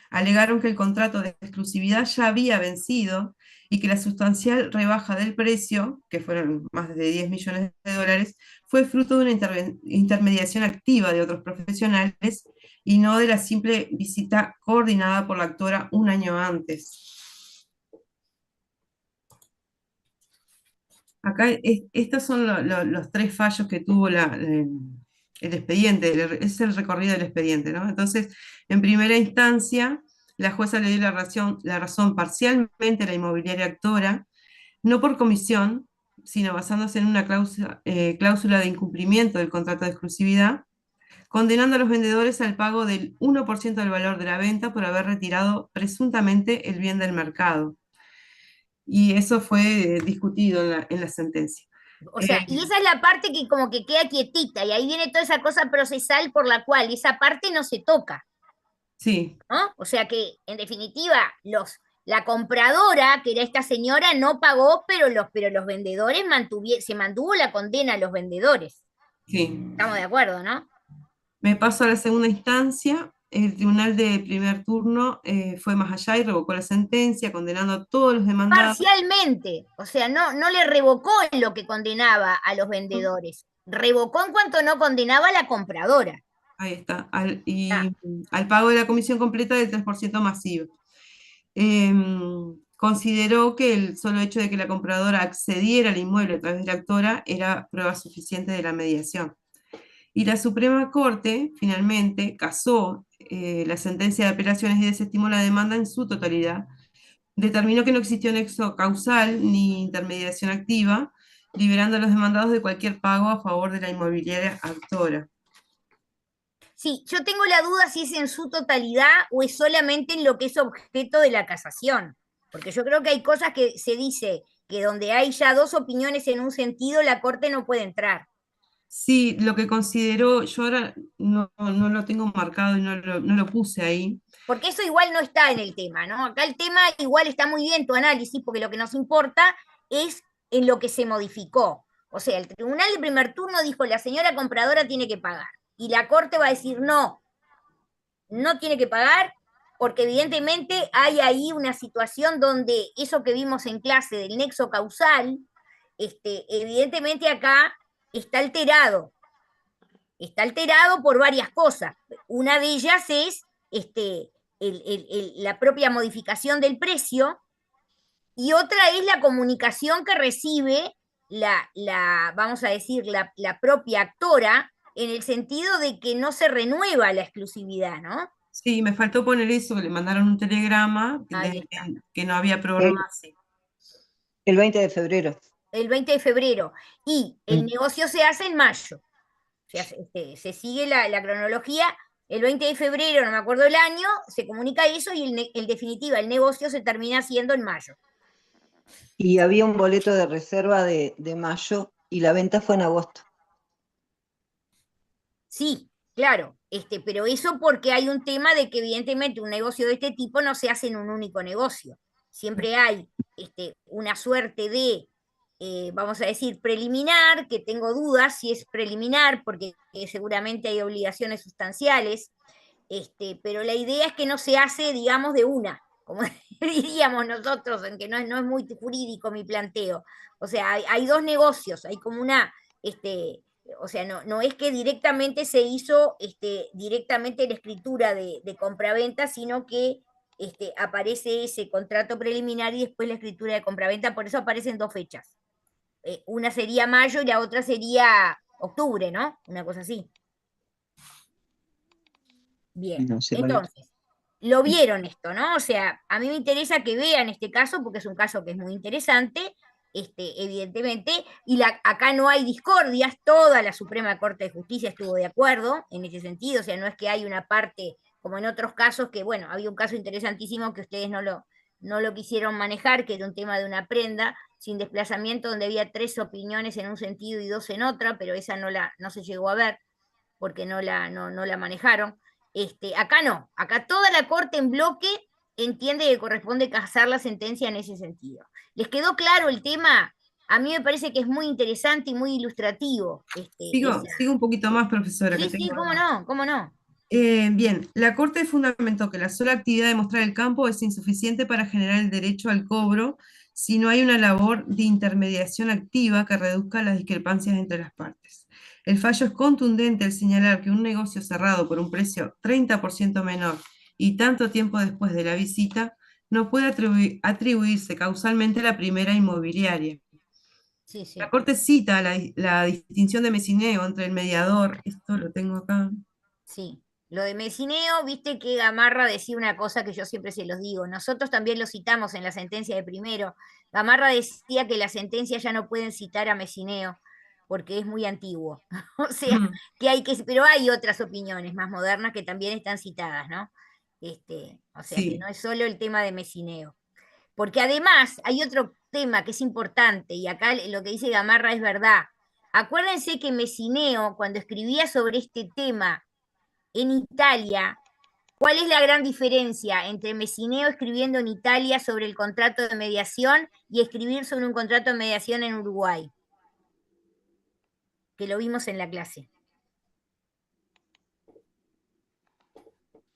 Alegaron que el contrato de exclusividad ya había vencido y que la sustancial rebaja del precio, que fueron más de 10 millones de dólares, fue fruto de una intermediación activa de otros profesionales y no de la simple visita coordinada por la actora un año antes. Acá estos son los tres fallos que tuvo el expediente, es el recorrido del expediente, ¿no? Entonces, en primera instancia, la jueza le dio la razón parcialmente a la inmobiliaria actora, no por comisión, sino basándose en una cláusula de incumplimiento del contrato de exclusividad, condenando a los vendedores al pago del 1% del valor de la venta por haber retirado presuntamente el bien del mercado. Y eso fue discutido en la sentencia. O sea, y esa es la parte que como que queda quietita, y ahí viene toda esa cosa procesal por la cual esa parte no se toca. Sí. ¿No? O sea que, en definitiva, La compradora, que era esta señora, no pagó, pero los vendedores se mantuvo la condena a los vendedores. Sí. Estamos de acuerdo, ¿no? Me paso a la segunda instancia. El tribunal de primer turno fue más allá y revocó la sentencia, condenando a todos los demandados. Parcialmente, o sea, no le revocó en lo que condenaba a los vendedores, revocó en cuanto no condenaba a la compradora. Ahí está, Ah, al pago de la comisión completa del 3% masivo. Consideró que el solo hecho de que la compradora accediera al inmueble a través de la actora era prueba suficiente de la mediación. Y la Suprema Corte finalmente casó la sentencia de apelaciones y desestimó la demanda en su totalidad. Determinó que no existió nexo causal ni intermediación activa, liberando a los demandados de cualquier pago a favor de la inmobiliaria actora. sí, yo tengo la duda si es en su totalidad o es solamente en lo que es objeto de la casación, porque yo creo que hay cosas que se dice que donde hay ya dos opiniones en un sentido, la Corte no puede entrar. Sí, lo que consideró, yo ahora no lo tengo marcado y no lo puse ahí. Porque eso igual no está en el tema, ¿no? Acá el tema igual está muy bien tu análisis, porque lo que nos importa es en lo que se modificó. O sea, el tribunal de primer turno dijo la señora compradora tiene que pagar. Y la Corte va a decir no, no tiene que pagar, porque evidentemente hay ahí una situación donde eso que vimos en clase del nexo causal, evidentemente acá está alterado. Está alterado por varias cosas. Una de ellas es la propia modificación del precio, y otra es la comunicación que recibe vamos a decir, la propia actora, en el sentido de que no se renueva la exclusividad, ¿no? Sí, me faltó poner eso, que le mandaron un telegrama que no había prórroga. Sí. El 20 de febrero. El 20 de febrero. Y el negocio se hace en mayo. O sea, se sigue la cronología. El 20 de febrero, no me acuerdo el año, se comunica eso y en definitiva el negocio se termina haciendo en mayo. Y había un boleto de reserva de mayo y la venta fue en agosto. Sí, claro, pero eso porque hay un tema de que evidentemente un negocio de este tipo no se hace en un único negocio. Siempre hay una suerte de, vamos a decir, preliminar, que tengo dudas si es preliminar, porque seguramente hay obligaciones sustanciales, pero la idea es que no se hace, digamos, de una, como diríamos nosotros, en que no es muy jurídico mi planteo. O sea, hay dos negocios, hay como una, o sea, no es que directamente se hizo directamente la escritura de compraventa, sino que aparece ese contrato preliminar y después la escritura de compraventa, por eso aparecen dos fechas. Una sería mayo y la otra sería octubre, ¿no? Una cosa así. Bien, No sé, entonces, lo vieron esto, ¿no? O sea, a mí me interesa que vean este caso porque es un caso que es muy interesante, evidentemente, y acá no hay discordias, toda la Suprema Corte de Justicia estuvo de acuerdo en ese sentido, o sea, no es que hay una parte, como en otros casos, que bueno, había un caso interesantísimo que ustedes no lo quisieron manejar, que era un tema de una prenda sin desplazamiento, donde había 3 opiniones en un sentido y 2 en otra, pero esa no se llegó a ver, porque no la manejaron. Acá no, acá toda la Corte en bloque entiende que corresponde casar la sentencia en ese sentido. ¿Les quedó claro el tema? A mí me parece que es muy interesante y muy ilustrativo. Sigo un poquito más, profesora. Sí, Que sí, tengo... cómo no. Bien, la Corte fundamentó que la sola actividad de mostrar el campo es insuficiente para generar el derecho al cobro si no hay una labor de intermediación activa que reduzca las discrepancias entre las partes. El fallo es contundente al señalar que un negocio cerrado por un precio 30% menor y tanto tiempo después de la visita no puede atribuirse causalmente a la primera inmobiliaria. Sí, sí. La Corte cita la distinción de mecineo entre el mediador, esto lo tengo acá. Sí. Lo de Mecineo, viste que Gamarra decía una cosa que yo siempre se los digo. Nosotros también lo citamos en la sentencia de primero. Gamarra decía que las sentencias ya no pueden citar a Mecineo porque es muy antiguo. O sea, pero hay otras opiniones más modernas que también están citadas, ¿no? O sea, que no es solo el tema de Mecineo. Porque además hay otro tema que es importante, y acá lo que dice Gamarra es verdad. Acuérdense que Mecineo, cuando escribía sobre este tema en Italia, ¿Cuál es la gran diferencia entre Messineo escribiendo en Italia sobre el contrato de mediación y escribir sobre un contrato de mediación en Uruguay? Que lo vimos en la clase.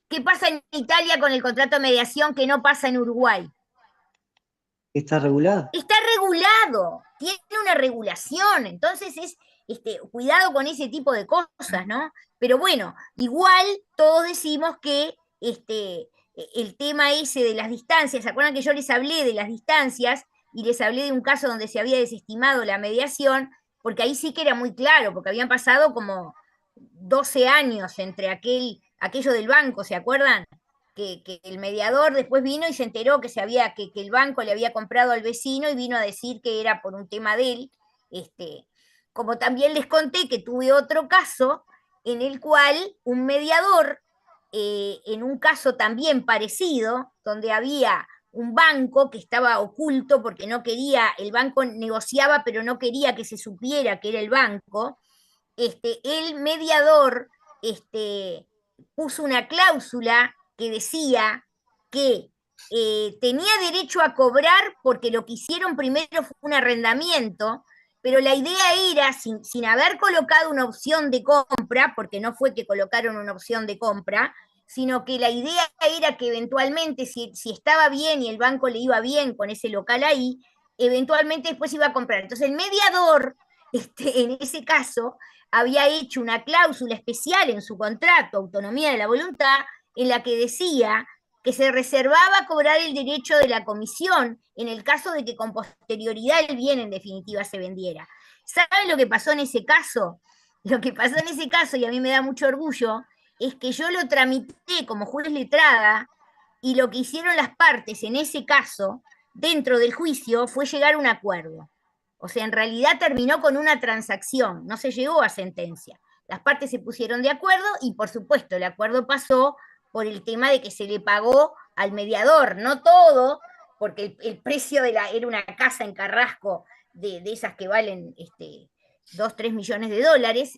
¿Qué pasa en Italia con el contrato de mediación que no pasa en Uruguay? Está regulado. Está regulado, tiene una regulación, entonces cuidado con ese tipo de cosas, ¿no? Pero bueno, igual todos decimos que el tema ese de las distancias, ¿se acuerdan que yo les hablé de las distancias y les hablé de un caso donde se había desestimado la mediación? Porque ahí sí que era muy claro, porque habían pasado como 12 años entre aquello del banco, ¿se acuerdan? Que el mediador después vino y se enteró que el banco le había comprado al vecino y vino a decir que era por un tema de él. Como también les conté que tuve otro caso en el cual un mediador, en un caso también parecido, donde había un banco que estaba oculto porque no quería, el banco negociaba, pero no quería que se supiera que era el banco, el mediador puso una cláusula que decía que tenía derecho a cobrar porque lo que hicieron primero fue un arrendamiento, pero la idea era, sin haber colocado una opción de compra, porque no fue que colocaron una opción de compra, sino que la idea era que eventualmente, si estaba bien y el banco le iba bien con ese local ahí, eventualmente después iba a comprar. Entonces el mediador, en ese caso, había hecho una cláusula especial en su contrato, autonomía de la voluntad, en la que decía que se reservaba cobrar el derecho de la comisión en el caso de que con posterioridad el bien en definitiva se vendiera. ¿Saben lo que pasó en ese caso? Lo que pasó en ese caso, y a mí me da mucho orgullo, es que yo lo tramité como juez letrada y lo que hicieron las partes en ese caso, dentro del juicio, fue llegar a un acuerdo. O sea, en realidad terminó con una transacción, no se llegó a sentencia. Las partes se pusieron de acuerdo y, por supuesto, el acuerdo pasó por el tema de que se le pagó al mediador, no todo, porque el precio era una casa en Carrasco de esas que valen 2, 3 millones de dólares,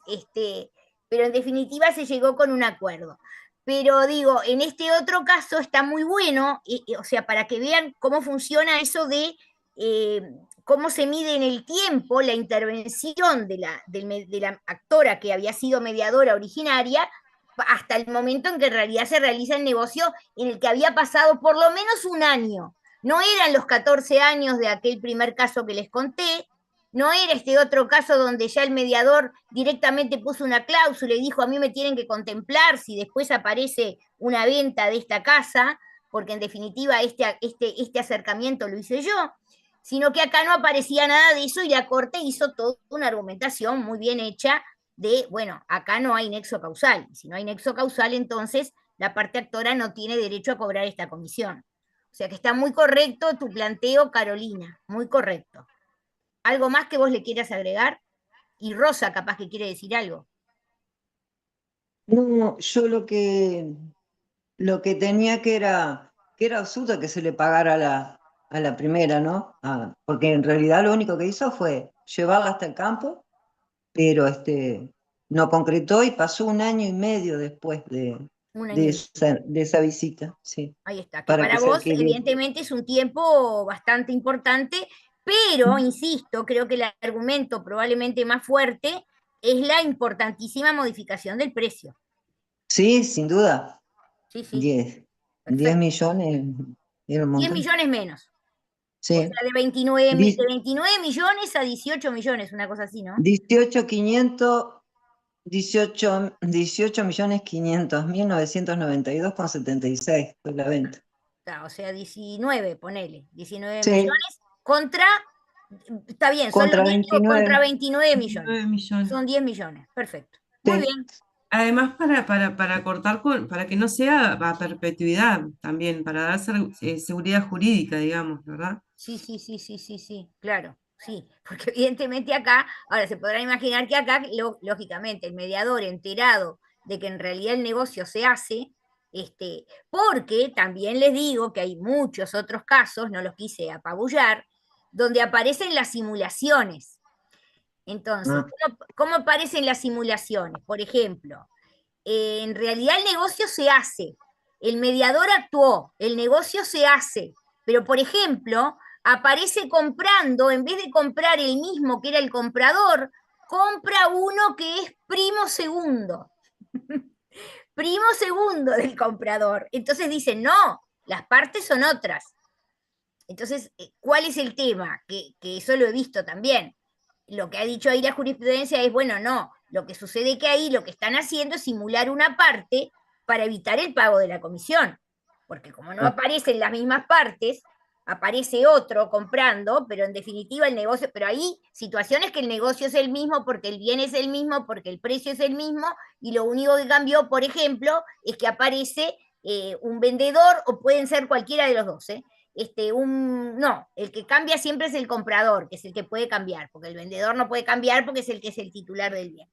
pero en definitiva se llegó con un acuerdo. Pero digo, en este otro caso está muy bueno, o sea, para que vean cómo funciona eso de cómo se mide en el tiempo la intervención de la actora que había sido mediadora originaria hasta el momento en que en realidad se realiza el negocio, en el que había pasado por lo menos un año. No eran los 14 años de aquel primer caso que les conté, no era este otro caso donde ya el mediador directamente puso una cláusula y dijo: a mí me tienen que contemplar si después aparece una venta de esta casa, porque en definitiva este acercamiento lo hice yo, sino que acá no aparecía nada de eso y la Corte hizo toda una argumentación muy bien hecha de, bueno, acá no hay nexo causal. Si no hay nexo causal, entonces la parte actora no tiene derecho a cobrar esta comisión. O sea que está muy correcto tu planteo, Carolina, muy correcto. ¿Algo más que vos le quieras agregar? Y Rosa capaz que quiere decir algo. No, yo lo que tenía que era absurdo que se le pagara a la primera, ¿no? Porque en realidad lo único que hizo fue llevarla hasta el campo, pero no concretó y pasó un año y medio después de esa visita, sí. Ahí está, que Para para que se vos adquiriera. evidentemente es un tiempo bastante importante, pero, insisto, creo que el argumento probablemente más fuerte es la importantísima modificación del precio. Sí, sin duda. Sí, sí. 10 Perfecto. millones era un 10 montón. millones menos. Sí. O sea, de 29 millones a 18 millones, una cosa así, ¿no? 18.500.992,76 fue la venta. O sea, 19, ponele. 19 Sí. millones contra, está bien, Contra son los 29. contra 29 millones. 9 millones. Son 10 millones, perfecto. Muy Sí. bien. Además, para cortar para que no sea a perpetuidad también, para dar seguridad jurídica, digamos, ¿verdad? Sí, claro, sí, porque evidentemente acá, ahora se podrán imaginar que acá, lógicamente, el mediador enterado de que en realidad el negocio se hace, porque también les digo que hay muchos otros casos, no los quise apabullar, donde aparecen las simulaciones. Entonces, ¿cómo aparecen las simulaciones? Por ejemplo, en realidad el negocio se hace, el mediador actuó, el negocio se hace, pero por ejemplo, aparece comprando, en vez de comprar el mismo que era el comprador, compra uno que es primo segundo. Primo segundo del comprador. Entonces dicen, no, las partes son otras. Entonces, ¿cuál es el tema? Que eso lo he visto también. Lo que ha dicho ahí la jurisprudencia es, bueno, no, lo que sucede que ahí lo que están haciendo es simular una parte para evitar el pago de la comisión. Porque como no aparecen las mismas partes, aparece otro comprando, pero en definitiva el negocio, pero ahí situaciones que el negocio es el mismo, porque el bien es el mismo, porque el precio es el mismo, y lo único que cambió, por ejemplo, es que aparece un vendedor, o pueden ser cualquiera de los dos, no, el que cambia siempre es el comprador, que es el que puede cambiar, porque el vendedor no puede cambiar porque es el que es el titular del bien.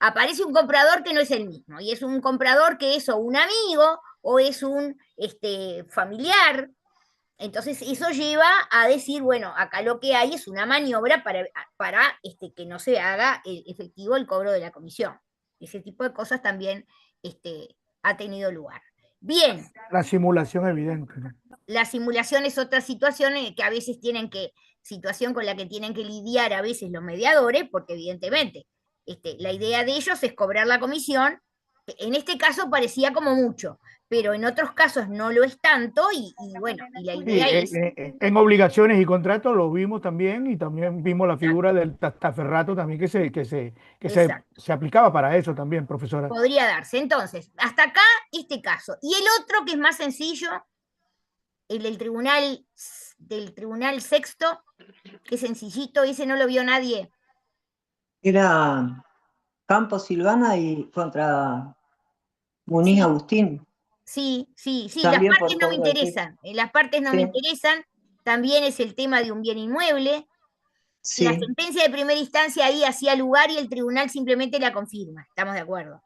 Aparece un comprador que no es el mismo, y es un comprador que es o un amigo o es un familiar. Entonces eso lleva a decir, bueno, acá lo que hay es una maniobra para que no se haga efectivo el cobro de la comisión. Ese tipo de cosas también ha tenido lugar. Bien. La simulación evidente, ¿no? La simulación es otra situación que a veces situación con la que tienen que lidiar a veces los mediadores, porque evidentemente la idea de ellos es cobrar la comisión. En este caso parecía como mucho, pero en otros casos no lo es tanto, y bueno, y la idea es... En obligaciones y contratos lo vimos también, y también vimos la figura del taferrato también que se aplicaba para eso también, profesora. Podría darse. Entonces, hasta acá este caso. Y el otro, que es más sencillo, el del tribunal sexto, que es sencillito, ese no lo vio nadie. Era Campos Silvana y contra Muniz Sí. Agustín. Sí, También las partes por no me cobro de interesan. Las partes no me interesan. También es el tema de un bien inmueble. Sí, La sentencia de primera instancia ahí hacía lugar y el tribunal simplemente la confirma. ¿Estamos de acuerdo?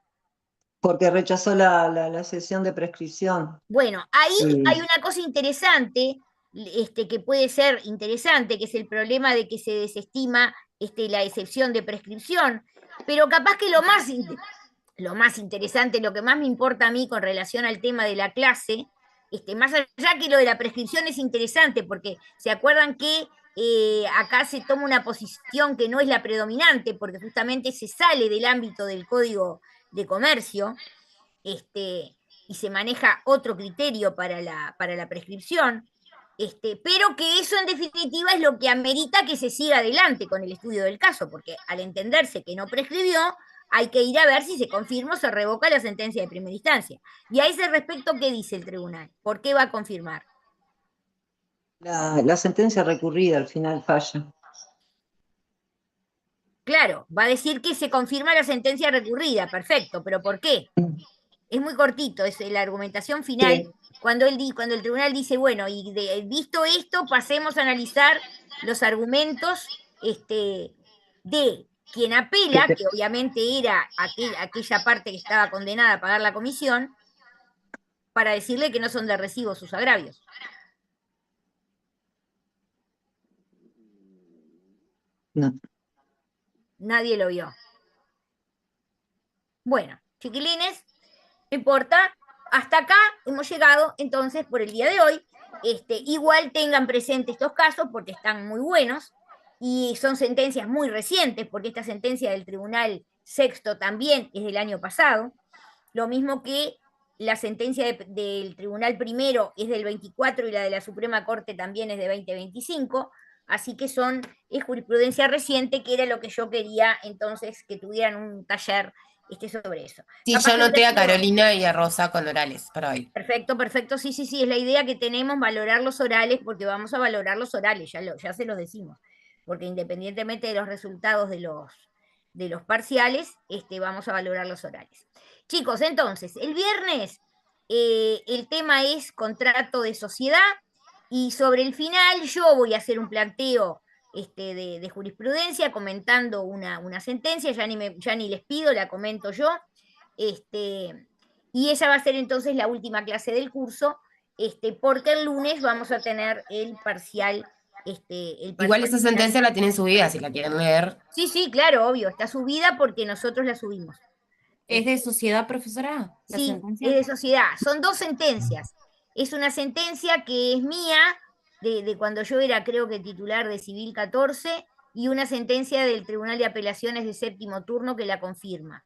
porque rechazó la sesión de prescripción. Bueno, ahí Sí. hay una cosa interesante, que puede ser interesante, que es el problema de que se desestima la excepción de prescripción, pero capaz que lo más interesante, lo que más me importa a mí con relación al tema de la clase, más allá que lo de la prescripción es interesante, porque se acuerdan que acá se toma una posición que no es la predominante, porque justamente se sale del ámbito del Código de Comercio, y se maneja otro criterio para la prescripción, pero que eso en definitiva es lo que amerita que se siga adelante con el estudio del caso, porque al entenderse que no prescribió, hay que ir a ver si se confirma o se revoca la sentencia de primera instancia. Y a ese respecto, ¿qué dice el tribunal? ¿Por qué va a confirmar? La sentencia recurrida al final falla. Claro, va a decir que se confirma la sentencia recurrida, perfecto, pero ¿por qué? Es muy cortito, es la argumentación final, Sí. cuando el tribunal dice, bueno, y visto esto, pasemos a analizar los argumentos de quien apela, que obviamente era aquella parte que estaba condenada a pagar la comisión, para decirle que no son de recibo sus agravios. No. Nadie lo vio. Bueno, chiquilines, no importa, hasta acá hemos llegado entonces por el día de hoy. Igual tengan presente estos casos porque están muy buenos y son sentencias muy recientes, porque esta sentencia del Tribunal Sexto también es del año pasado, lo mismo que la sentencia del Tribunal Primero es del 24 y la de la Suprema Corte también es de 2025, así que es jurisprudencia reciente, que era lo que yo quería entonces que tuvieran un taller sobre eso. Sí, Capaz yo que anoté a hubiera sido- Carolina y a Rosa con orales para hoy. Perfecto, sí, es la idea que tenemos, valorar los orales, porque vamos a valorar los orales, ya se los decimos, porque independientemente de los resultados de los parciales, vamos a valorar los orales. Chicos, entonces, el viernes el tema es contrato de sociedad, y sobre el final yo voy a hacer un planteo de jurisprudencia comentando una sentencia, ya ni les pido, la comento yo, y esa va a ser entonces la última clase del curso, porque el lunes vamos a tener el parcial. Igual esa final. sentencia la tienen subida, si la quieren leer. Sí, claro, obvio, está subida porque nosotros la subimos. ¿Es de sociedad, profesora, la Sí, sentencia? es de sociedad. Son 2 sentencias. Es una sentencia que es mía, de cuando yo era, creo que titular de Civil 14, y una sentencia del Tribunal de Apelaciones de séptimo turno que la confirma.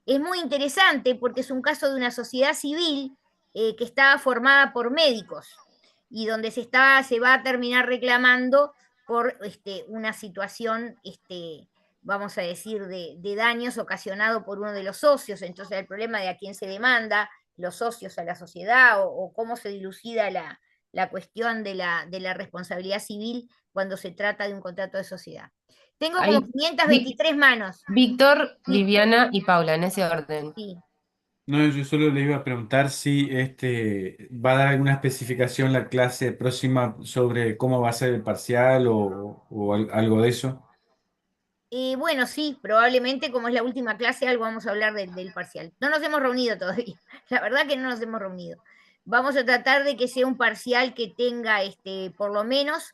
Es muy interesante porque es un caso de una sociedad civil que estaba formada por médicos y donde se va a terminar reclamando por una situación, vamos a decir, de daños ocasionado por uno de los socios. Entonces el problema de a quién se demanda, los socios a la sociedad, o cómo se dilucida la cuestión de la responsabilidad civil cuando se trata de un contrato de sociedad. Tengo como Ahí, 523 manos. Víctor, Sí, Viviana y Paula, en ese orden. sí. No, yo solo le iba a preguntar si va a dar alguna especificación la clase próxima sobre cómo va a ser el parcial o algo de eso. Bueno, sí, probablemente como es la última clase, algo vamos a hablar del parcial. No nos hemos reunido todavía, la verdad que no nos hemos reunido. Vamos a tratar de que sea un parcial que tenga por lo menos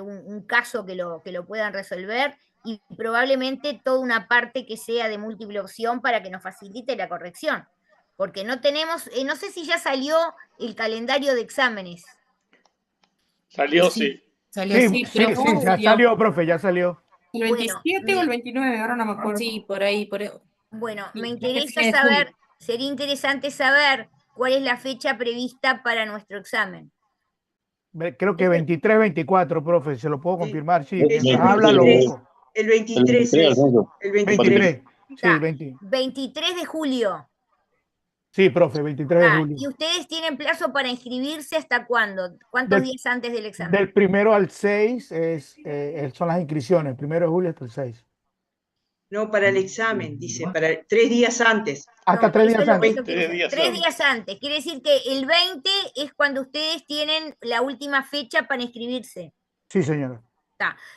un caso que lo puedan resolver y probablemente toda una parte que sea de múltiple opción para que nos facilite la corrección. Porque no tenemos, no sé si ya salió el calendario de exámenes. Salió, Sí, sí. salió, Sí, sí. sí, sí, ya salió, profe, ya salió. El Bueno, 27 o el 29, ahora no me acuerdo. Sí, por ahí. Bueno, Sí, me que interesa fines de julio. saber, sería interesante saber cuál es la fecha prevista para nuestro examen. Creo que 23, 24, profe, se lo puedo Sí, confirmar, sí, es mientras el habla lo 23, busco. el 23 es, el 23. 23, sí, Está, 20, 23 de julio. sí, profe, 23 de ¿Y julio. ustedes tienen plazo para inscribirse hasta cuándo? ¿Cuántos Del, días antes del examen? del 1 al 6 son las inscripciones, 1 de julio hasta el 6. No, para el examen, dice, para 3 días antes. Hasta No, 3 eso días es lo que antes. yo quiero 3 saber. días 3 antes. días antes. Quiere decir que el 20 es cuando ustedes tienen la última fecha para inscribirse. Sí, señora.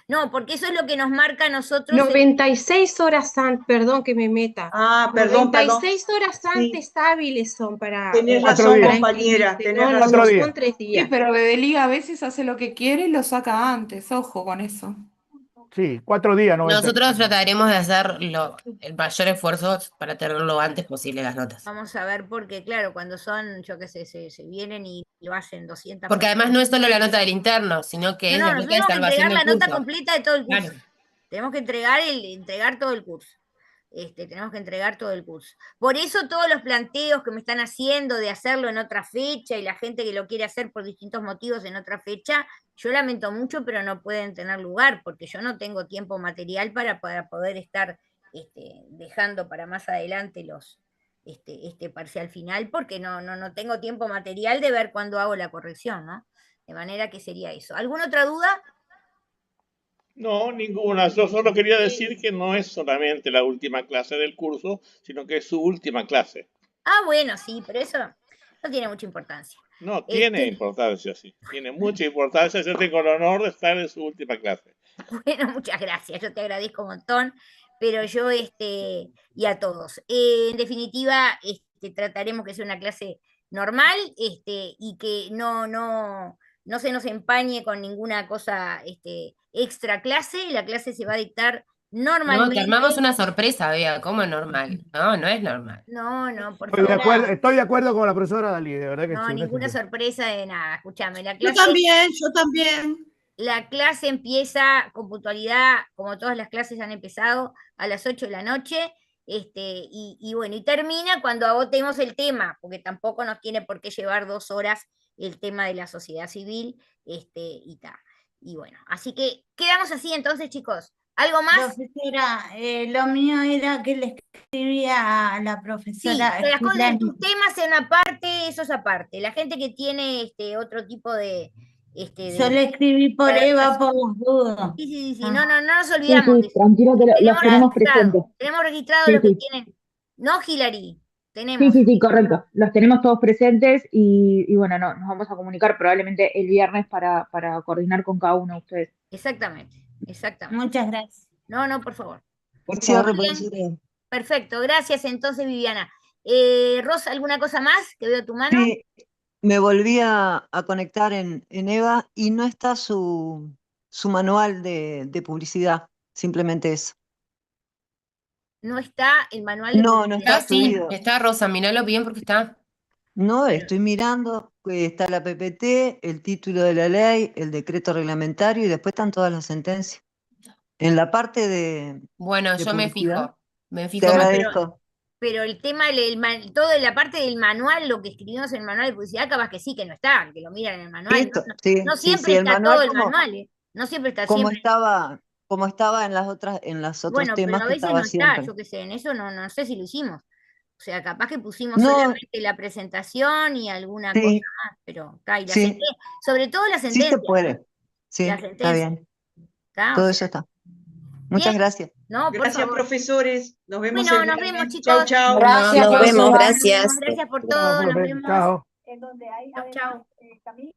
No, porque eso es lo que nos marca a nosotros. 96 horas antes, perdón que me meta. Ah, perdón. 96 horas Sí, antes hábiles son para, tenés 4 razón, días. compañera, inscribirse. tenés No, razón. 4 no, días. son 3 Sí, días. pero Bedeliga a veces hace lo que quiere y lo saca antes. Ojo con eso. Sí, 4 días, 90. Nosotros trataremos de hacer el mayor esfuerzo para tenerlo lo antes posible las notas. Vamos a ver, porque claro, cuando son, yo qué sé, se vienen y lo hacen 200 Porque además no es solo la nota del interno, sino que es No, después nosotros la tenemos que salvación entregar la del nota curso. completa de todo el curso. Claro. Tenemos que entregar todo el curso. Tenemos que entregar todo el curso. Por eso todos los planteos que me están haciendo de hacerlo en otra fecha y la gente que lo quiere hacer por distintos motivos en otra fecha, yo lamento mucho, pero no pueden tener lugar, porque yo no tengo tiempo material para poder estar dejando para más adelante este parcial final, porque no tengo tiempo material de ver cuándo hago la corrección, ¿no? De manera que sería eso. ¿Alguna otra duda? No, ninguna. Yo solo quería decir que no es solamente la última clase del curso, sino que es su última clase. Ah, bueno, sí, pero eso no tiene mucha importancia. No, tiene importancia, sí. Tiene mucha importancia. Yo tengo el honor de estar en su última clase. Bueno, muchas gracias, yo te agradezco un montón, pero yo, y a todos. En definitiva, trataremos que sea una clase normal, y que no se nos empañe con ninguna cosa, extra clase. La clase se va a dictar No, te normalmente. armamos una sorpresa, vea, ¿cómo es normal? No, no es normal. No, por Estoy de favor. estoy de acuerdo con la profesora Dalí, de verdad que No, sí. ninguna sorpresa de nada. Escúchame, Yo también. La clase empieza con puntualidad, como todas las clases han empezado, a las 8 de la noche, y bueno, y termina cuando agotemos el tema, porque tampoco nos tiene por qué llevar 2 horas el tema de la sociedad civil, y tal. Y bueno, así que quedamos así entonces, chicos. ¿Algo más? Profesora, lo mío era que le escribía a la Sí, profesora pero las cosas, Esquilani. tus temas en aparte, eso es aparte. La gente que tiene otro tipo de. Yo le escribí por Eva por las dudas. Sí, Ah. no nos olvidamos de eso. tranquilo que los tenemos presentes. Tenemos registrado Sí, lo que sí. tienen. ¿No, Hilary? Tenemos. Sí, correcto. Los tenemos todos presentes y bueno, nos vamos a comunicar probablemente el viernes para coordinar con cada uno de ustedes. Exactamente. Muchas gracias. No, por favor. Por cierre, Muy bien. profesora. Perfecto, gracias entonces, Viviana. Rosa, ¿alguna cosa más? Que veo tu mano. Sí, me volví a conectar en EVA y no está su manual de publicidad, simplemente eso. no está el manual de No, no publicidad. está Sí, subido. está Rosa, miralo bien porque está. No, estoy mirando, está la PPT, el título de la ley, el decreto reglamentario y después están todas las sentencias. En la parte de Bueno, yo me publicidad, fijo. Me te fijo más. agradezco. Pero el tema, toda la parte del manual, lo que escribimos en el manual de publicidad, capaz que sí, que no está, que lo miran en el manual. Esto, No, sí, no sí, siempre sí, el está manual todo el manual, ¿eh? No siempre está como siempre. estaba en las otros Bueno, pero temas a que veces estaba no está, siempre. yo qué sé, en eso no sé si lo hicimos. O sea, capaz que pusimos No, solamente la presentación y alguna cosa sí, más, pero acá, y la sí, sobre todo la sí se sentencia, puede. Sí, la está sentencia, bien. ¿está? O Todo sea, eso está. bien, Muchas gracias. no, por Gracias, favor. profesores. Nos vemos Bueno, el nos viernes. vemos, Chau, chicos. chau. Gracias, Nos vemos, profesora. gracias. Gracias por Chao, todo, nos profe. vemos. Chao. Chau, chau.